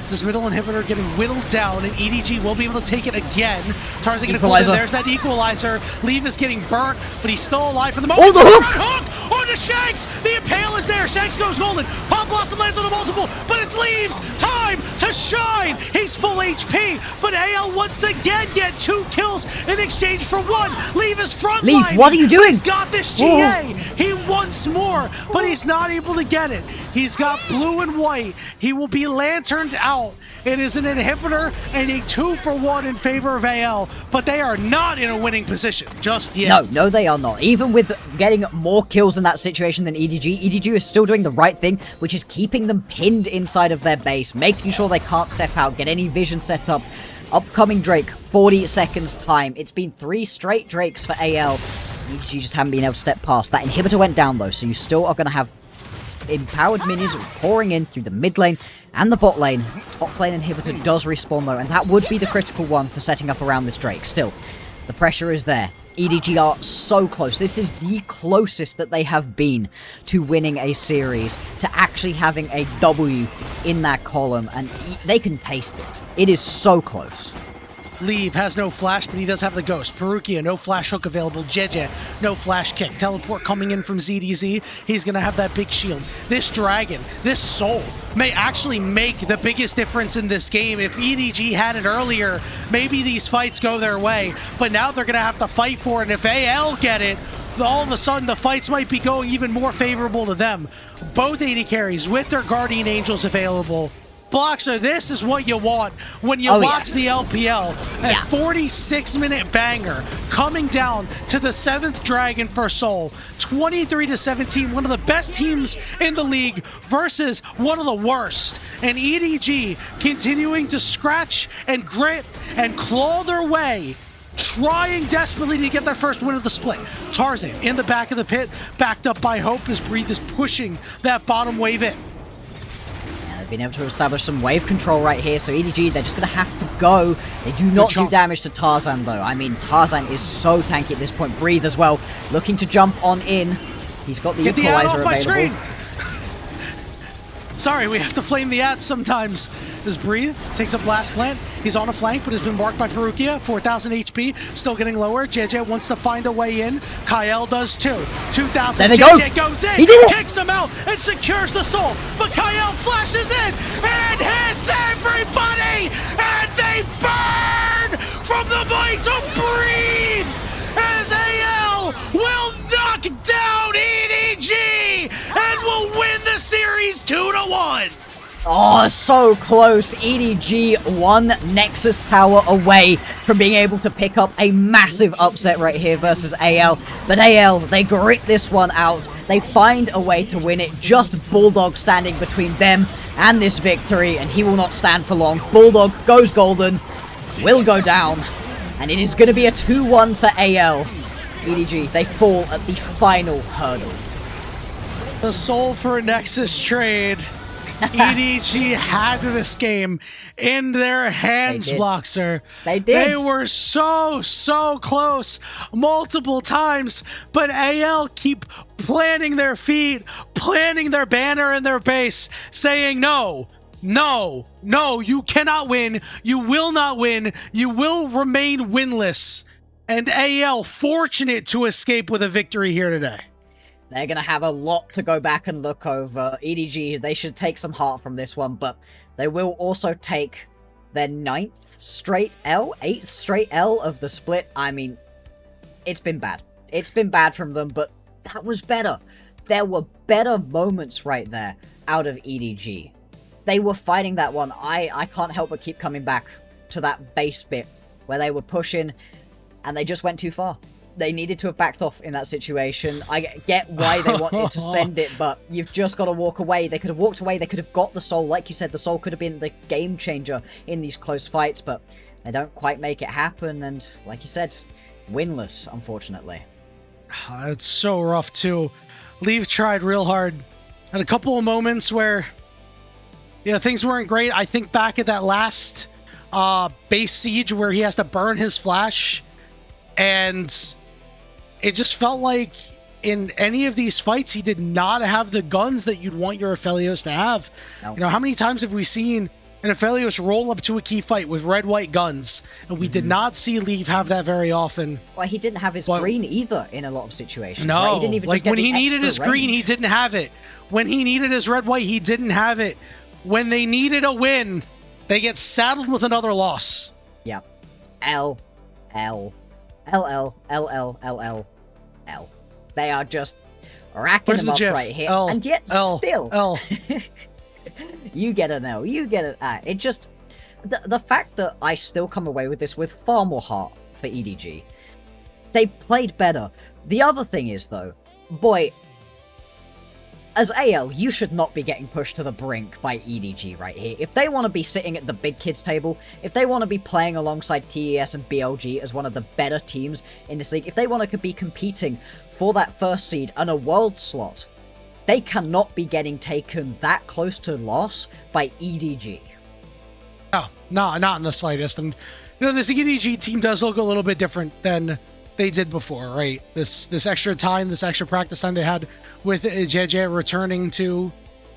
This middle inhibitor getting whittled down, and EDG will be able to take it again. Tarzan gonna pull in. There's that equalizer. Leave is getting burnt, but he's still alive for the moment. Oh, the hook! Onto Shanks! The impale is there. Shanks goes golden. Pop Blossom lands on a multiple, but it's Leave's time to shine. He's full HP, but AL once again get 2 kills in exchange for 1. Leave is front line. Leave, what are you doing? He's got this GA. He wants more, but he's not able to get it. He's got blue and white. He will be lanterned out. It is an inhibitor and a 2-for-1 in favor of AL, but they are not in a winning position just yet. No, they are not. Even with getting more kills in that situation than EDG, EDG is still doing the right thing, which is keeping them pinned inside of their base, making sure they can't step out, get any vision set up. Upcoming Drake, 40 seconds time. It's been 3 straight Drakes for AL. EDG just haven't been able to step past. That inhibitor went down though, so you still are going to have empowered minions pouring in through the mid lane and the bot lane. Top lane inhibitor does respawn though, and that would be the critical one for setting up around this Drake. Still, the pressure is there. EDG are so close. This is the closest that they have been to winning a series, to actually having a W in that column, and they can taste it. It is so close. Leave has no flash, but he does have the ghost. Parukia, no flash hook available. Jeje, no flash kick. Teleport coming in from ZDZ. He's going to have that big shield. This dragon, this soul, may actually make the biggest difference in this game. If EDG had it earlier, maybe these fights go their way. But now they're going to have to fight for it. And if AL get it, all of a sudden the fights might be going even more favorable to them. Both AD carries with their Guardian Angels available. Bloxxer, this is what you want when you watch the LPL. A 46-minute banger coming down to the 7th Dragon for Soul. 23-17, one of the best teams in the league versus one of the worst. And EDG continuing to scratch and grit and claw their way, trying desperately to get their first win of the split. Tarzan in the back of the pit, backed up by Hope as Breathe is pushing that bottom wave in. Being able to establish some wave control right here, so EDG, they're just going to have to go. They do not do damage to Tarzan, though. I mean, Tarzan is so tanky at this point. Breathe as well, looking to jump on in. He's got the equalizer available. Sorry, we have to flame the ads sometimes. Does Breathe takes up last plant. He's on a flank, but has been marked by Parukia. 4,000 HP, still getting lower. JJ wants to find a way in. Kael does too. 2,000. JJ goes in, kicks him out, and secures the soul. But Kael flashes in and hits everybody, and they burn from the might of Breathe as AL will knock down EDG and will win the series 2-1. Oh, so close. EDG one Nexus Tower away from being able to pick up a massive upset right here versus AL. But AL, they grit this one out. They find a way to win it. Just Bulldog standing between them and this victory, and he will not stand for long. Bulldog goes golden, will go down, and it is going to be a 2-1 for AL. EDG, they fall at the final hurdle. The soul for a Nexus trade. EDG had this game in their hands, Bloxxer. They did. They were so close multiple times, but AL keep planting their feet, planting their banner in their base, saying no, you cannot win, you will not win, you will remain winless. And AL fortunate to escape with a victory here today. They're going to have a lot to go back and look over. EDG, they should take some heart from this one, but they will also take their 8th straight L of the split. I mean, it's been bad. It's been bad from them, but that was better. There were better moments right there out of EDG. They were fighting that one. I can't help but keep coming back to that base bit where they were pushing and they just went too far. They needed to have backed off in that situation. I get why they wanted to send it, but you've just got to walk away. They could have walked away. They could have got the soul. Like you said, the soul could have been the game changer in these close fights, but they don't quite make it happen. And like you said, winless, unfortunately. It's so rough, too. Leave tried real hard. Had a couple of moments where, things weren't great. I think back at that last base siege where he has to burn his flash, and it just felt like in any of these fights, he did not have the guns that you'd want your Aphelios to have. No. How many times have we seen an Aphelios roll up to a key fight with red-white guns? And we did not see Leave have that very often. Well, he didn't have his green either in a lot of situations. No, right? He didn't even like just get when he needed his range. green, he didn't have it. When he needed his red-white, he didn't have it. When they needed a win, they get saddled with another loss. Yep. L. They are just racking Where's them the up GIF? right here. L, and yet L, still. L. You get an L. You get an A. It just... The fact that I still come away with this with far more heart for EDG. They played better. The other thing is, though, boy... As AL, you should not be getting pushed to the brink by EDG right here. If they want to be sitting at the big kids table, if they want to be playing alongside TES and BLG as one of the better teams in this league, if they want to be competing for that first seed and a world slot, they cannot be getting taken that close to loss by EDG. No, not in the slightest. And, this EDG team does look a little bit different than they did before, right? This extra time, this extra practice time they had with JJ returning to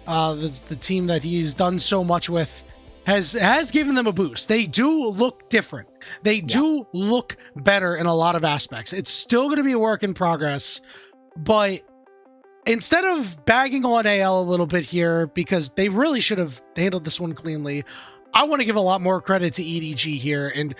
the team that he's done so much with has given them a boost. They do look different. They do look better in a lot of aspects. It's still going to be a work in progress, but instead of bagging on AL a little bit here, because they really should have handled this one cleanly, I want to give a lot more credit to EDG here. And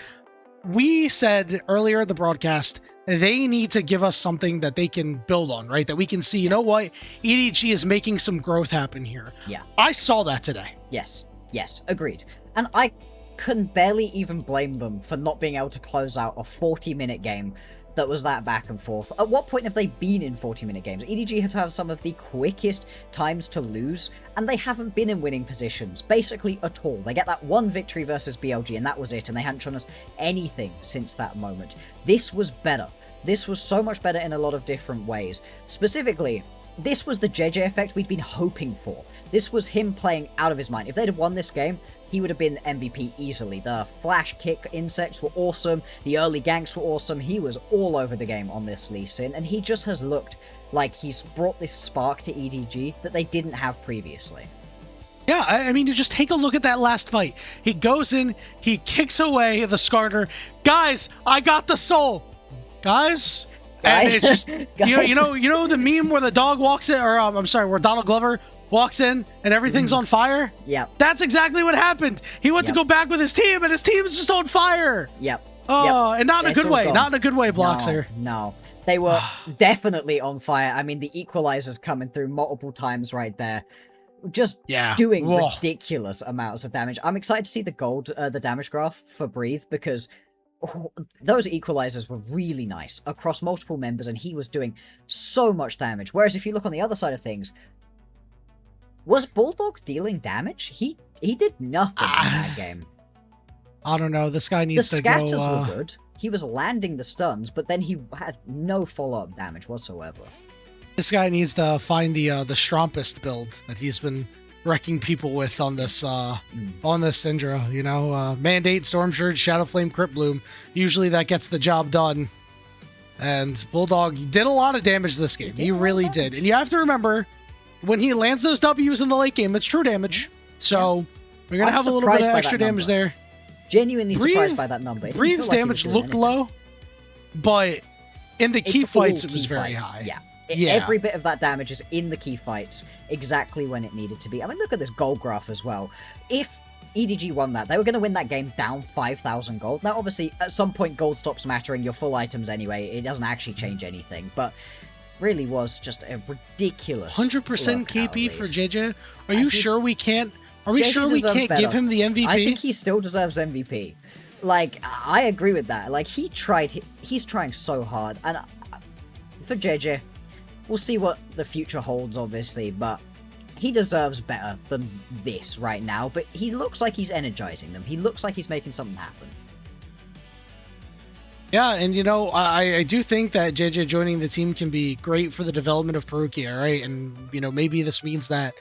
we said earlier in the broadcast, they need to give us something that they can build on, right? That we can see, you know what? EDG is making some growth happen here. Yeah. I saw that today. Yes, agreed. And I can barely even blame them for not being able to close out a 40-minute game that was that back and forth. At what point have they been in 40-minute games? EDG have had some of the quickest times to lose, and they haven't been in winning positions, basically at all. They get that one victory versus BLG, and that was it, and they hadn't shown us anything since that moment. This was better. This was so much better in a lot of different ways. Specifically, this was the JJ effect we'd been hoping for. This was him playing out of his mind. If they'd have won this game, he would have been MVP easily. The flash kick insects were awesome. The early ganks were awesome. He was all over the game on this Lee Sin, and he just has looked like he's brought this spark to EDG that they didn't have previously. Yeah, I mean, you just take a look at that last fight. He goes in, he kicks away the Skarner. Guys, I got the soul. Guys? And it's just, you know the meme where the dog walks in, or where Donald Glover walks in and everything's on fire? Yep. That's exactly what happened. He went to go back with his team, and his team's just on fire. Yep. Oh, and not in a good way. Not in a good way, Bloxxer. No. They were definitely on fire. I mean, the equalizer's coming through multiple times right there. Just doing ridiculous amounts of damage. I'm excited to see the damage graph for Breathe, because those equalizers were really nice across multiple members, and he was doing so much damage. Whereas if you look on the other side of things, was Bulldog dealing damage? He did nothing in that game. I don't know. This guy needs to go... The scatters were good. He was landing the stuns, but then he had no follow-up damage whatsoever. This guy needs to find the Strompest build that he's been wrecking people with on this Syndra. Mandate, Storm Surge, Shadow Flame, Crypt Bloom. Usually that gets the job done. And Bulldog did a lot of damage this game. He really did. And you have to remember, when he lands those W's in the late game, it's true damage. So we're going to have a little bit of extra damage there. Genuinely surprised by that number. Breathe's damage looked low, but in the key fights, it was very high. Yeah. Every bit of that damage is in the key fights, exactly when it needed to be. I mean, look at this gold graph as well. If EDG won that, they were going to win that game down 5,000 gold. Now, obviously, at some point, gold stops mattering. You're full items anyway. It doesn't actually change anything, but really was just a ridiculous 100% KP for JJ. Are you sure we can't? Are we sure we can't give him the MVP? I think he still deserves MVP. Like, I agree with that. Like, he's trying so hard. And for JJ, we'll see what the future holds, obviously, but he deserves better than this right now. But he looks like he's energizing them. He looks like he's making something happen. Yeah, and you know, I do think that JJ joining the team can be great for the development of Parukia, right? And you know, maybe this means that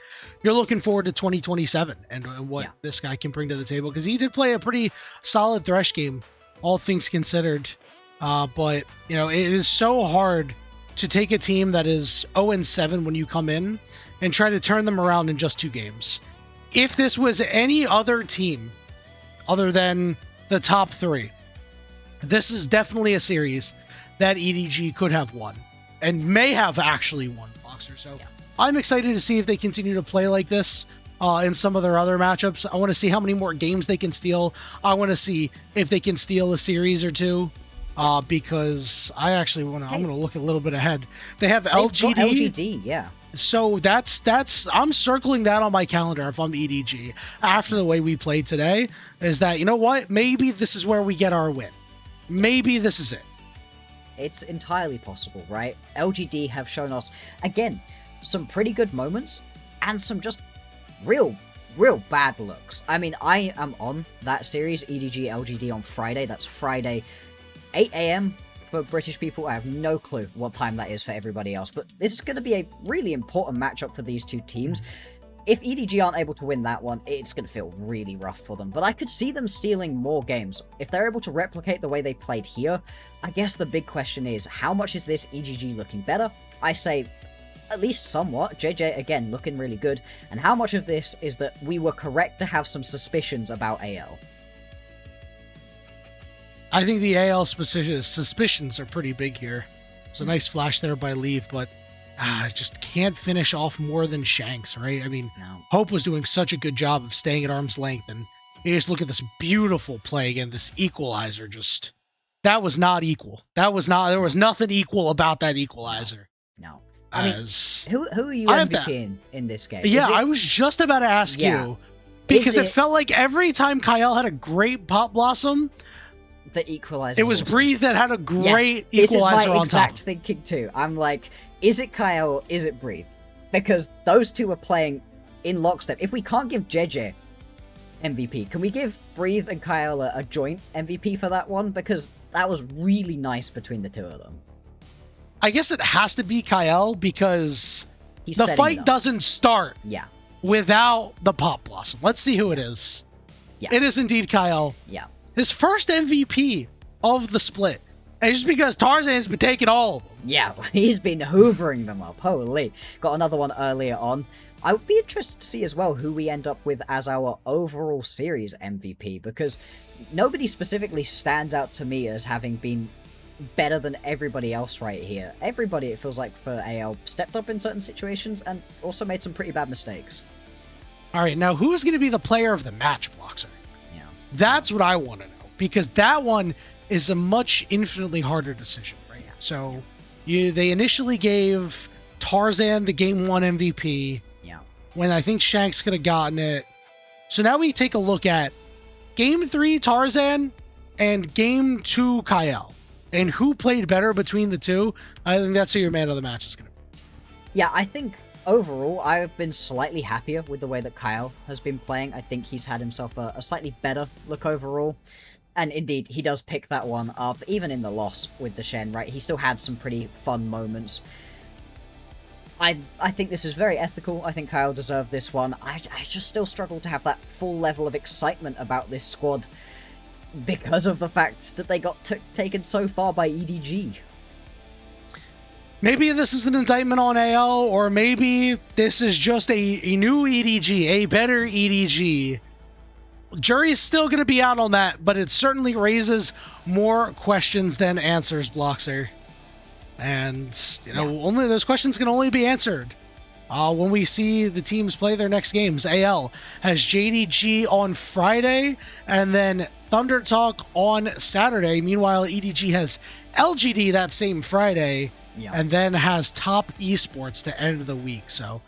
you're looking forward to 2027 and what this guy can bring to the table, because he did play a pretty solid Thresh game, all things considered. But you know, it is so hard to take a team that is 0-7 when you come in and try to turn them around in just 2 games. If this was any other team other than the top 3, this is definitely a series that EDG could have won and may have actually won, Bloxxer. So I'm excited to see if they continue to play like this in some of their other matchups. I want to see how many more games they can steal. I want to see if they can steal a series or 2 because I actually want to. I'm going to look a little bit ahead. They have LGD. LGD, yeah. So that's I'm circling that on my calendar if I'm EDG after the way we played today. Is that, you know what? Maybe this is where we get our win. Maybe this is it. It's entirely possible, right? LGD have shown us, again, some pretty good moments and some just real bad looks. I mean, I am on that series, EDG LGD, on Friday. That's Friday, 8 a.m. for British people. I have no clue what time that is for everybody else, but this is going to be a really important matchup for these 2 teams. If EDG aren't able to win that one, it's going to feel really rough for them. But I could see them stealing more games. If they're able to replicate the way they played here, I guess the big question is, how much is this EDG looking better? I say, at least somewhat. JJ, again, looking really good. And how much of this is that we were correct to have some suspicions about AL? I think the AL suspicions are pretty big here. It's a nice flash there by Leave, but just can't finish off more than Shanks, right? I mean, Hope was doing such a good job of staying at arm's length, and you just look at this beautiful play again, this equalizer, just, that was not equal. There was nothing equal about that equalizer. No. I mean, who are you MVP in this game? Yeah, I was just about to ask you, because it felt like every time Kael had a great Pop Blossom, the equalizer, it was Breathe that had a great equalizer on top. This is my exact thinking too. I'm like, is it Kael or is it Breathe? Because those 2 are playing in lockstep. If we can't give JJ MVP, can we give Breathe and Kael a joint MVP for that one? Because that was really nice between the 2 of them. I guess it has to be Kael because the fight doesn't start without the Pop Blossom. Let's see who it is. Yeah. It is indeed Kael. Yeah. His first MVP of the split. And just because Tarzan's been taking all of them. Yeah, he's been hoovering them up. Holy. Got another one earlier on. I would be interested to see as well who we end up with as our overall series MVP, because nobody specifically stands out to me as having been better than everybody else right here. Everybody, it feels like, for AL stepped up in certain situations and also made some pretty bad mistakes. All right, now who's going to be the player of the match, Bloxxer? Yeah. That's what I want to know, because that one is a much infinitely harder decision, right? Yeah. So they initially gave Tarzan the Game 1 MVP when I think Shanks could have gotten it. So now we take a look at Game 3 Tarzan and Game 2 Kael. And who played better between the 2? I think that's who your man of the match is going to be. Yeah, I think overall I've been slightly happier with the way that Kael has been playing. I think he's had himself a slightly better look overall. And indeed, he does pick that one up, even in the loss with the Shen, right? He still had some pretty fun moments. I think this is very ethical. I think Kael deserved this one. I just still struggle to have that full level of excitement about this squad because of the fact that they got taken so far by EDG. Maybe this is an indictment on AL, or maybe this is just a new EDG, a better EDG. Jury's still going to be out on that, but it certainly raises more questions than answers, Bloxxer. And, you know, only those questions can only be answered when we see the teams play their next games. AL has JDG on Friday, and then Thunder Talk on Saturday. Meanwhile, EDG has LGD that same Friday, and then has Top Esports to end the week. So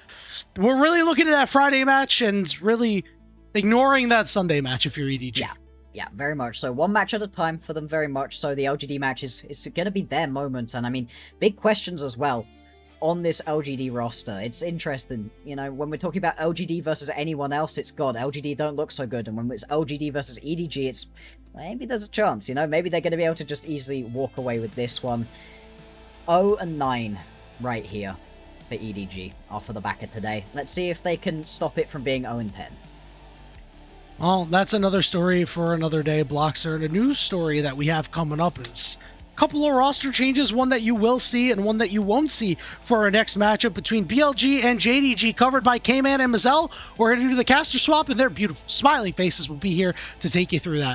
we're really looking at that Friday match and really ignoring that Sunday match if you're EDG. Yeah. Yeah, very much so. One match at a time for them, very much so. The LGD match is going to be their moment, and I mean, big questions as well on this LGD roster. It's interesting, you know, when we're talking about LGD versus anyone else, it's God, LGD don't look so good, and when it's LGD versus EDG, it's maybe there's a chance, you know, maybe they're going to be able to just easily walk away with this one. 0-9 right here for EDG off of the back of today. Let's see if they can stop it from being 0-10. Well, that's another story for another day, Bloxxer. And a news story that we have coming up is a couple of roster changes, one that you will see and one that you won't see for our next matchup between BLG and JDG, covered by K-Man and Mazel. We're going to do the caster swap, and their beautiful smiling faces will be here to take you through that.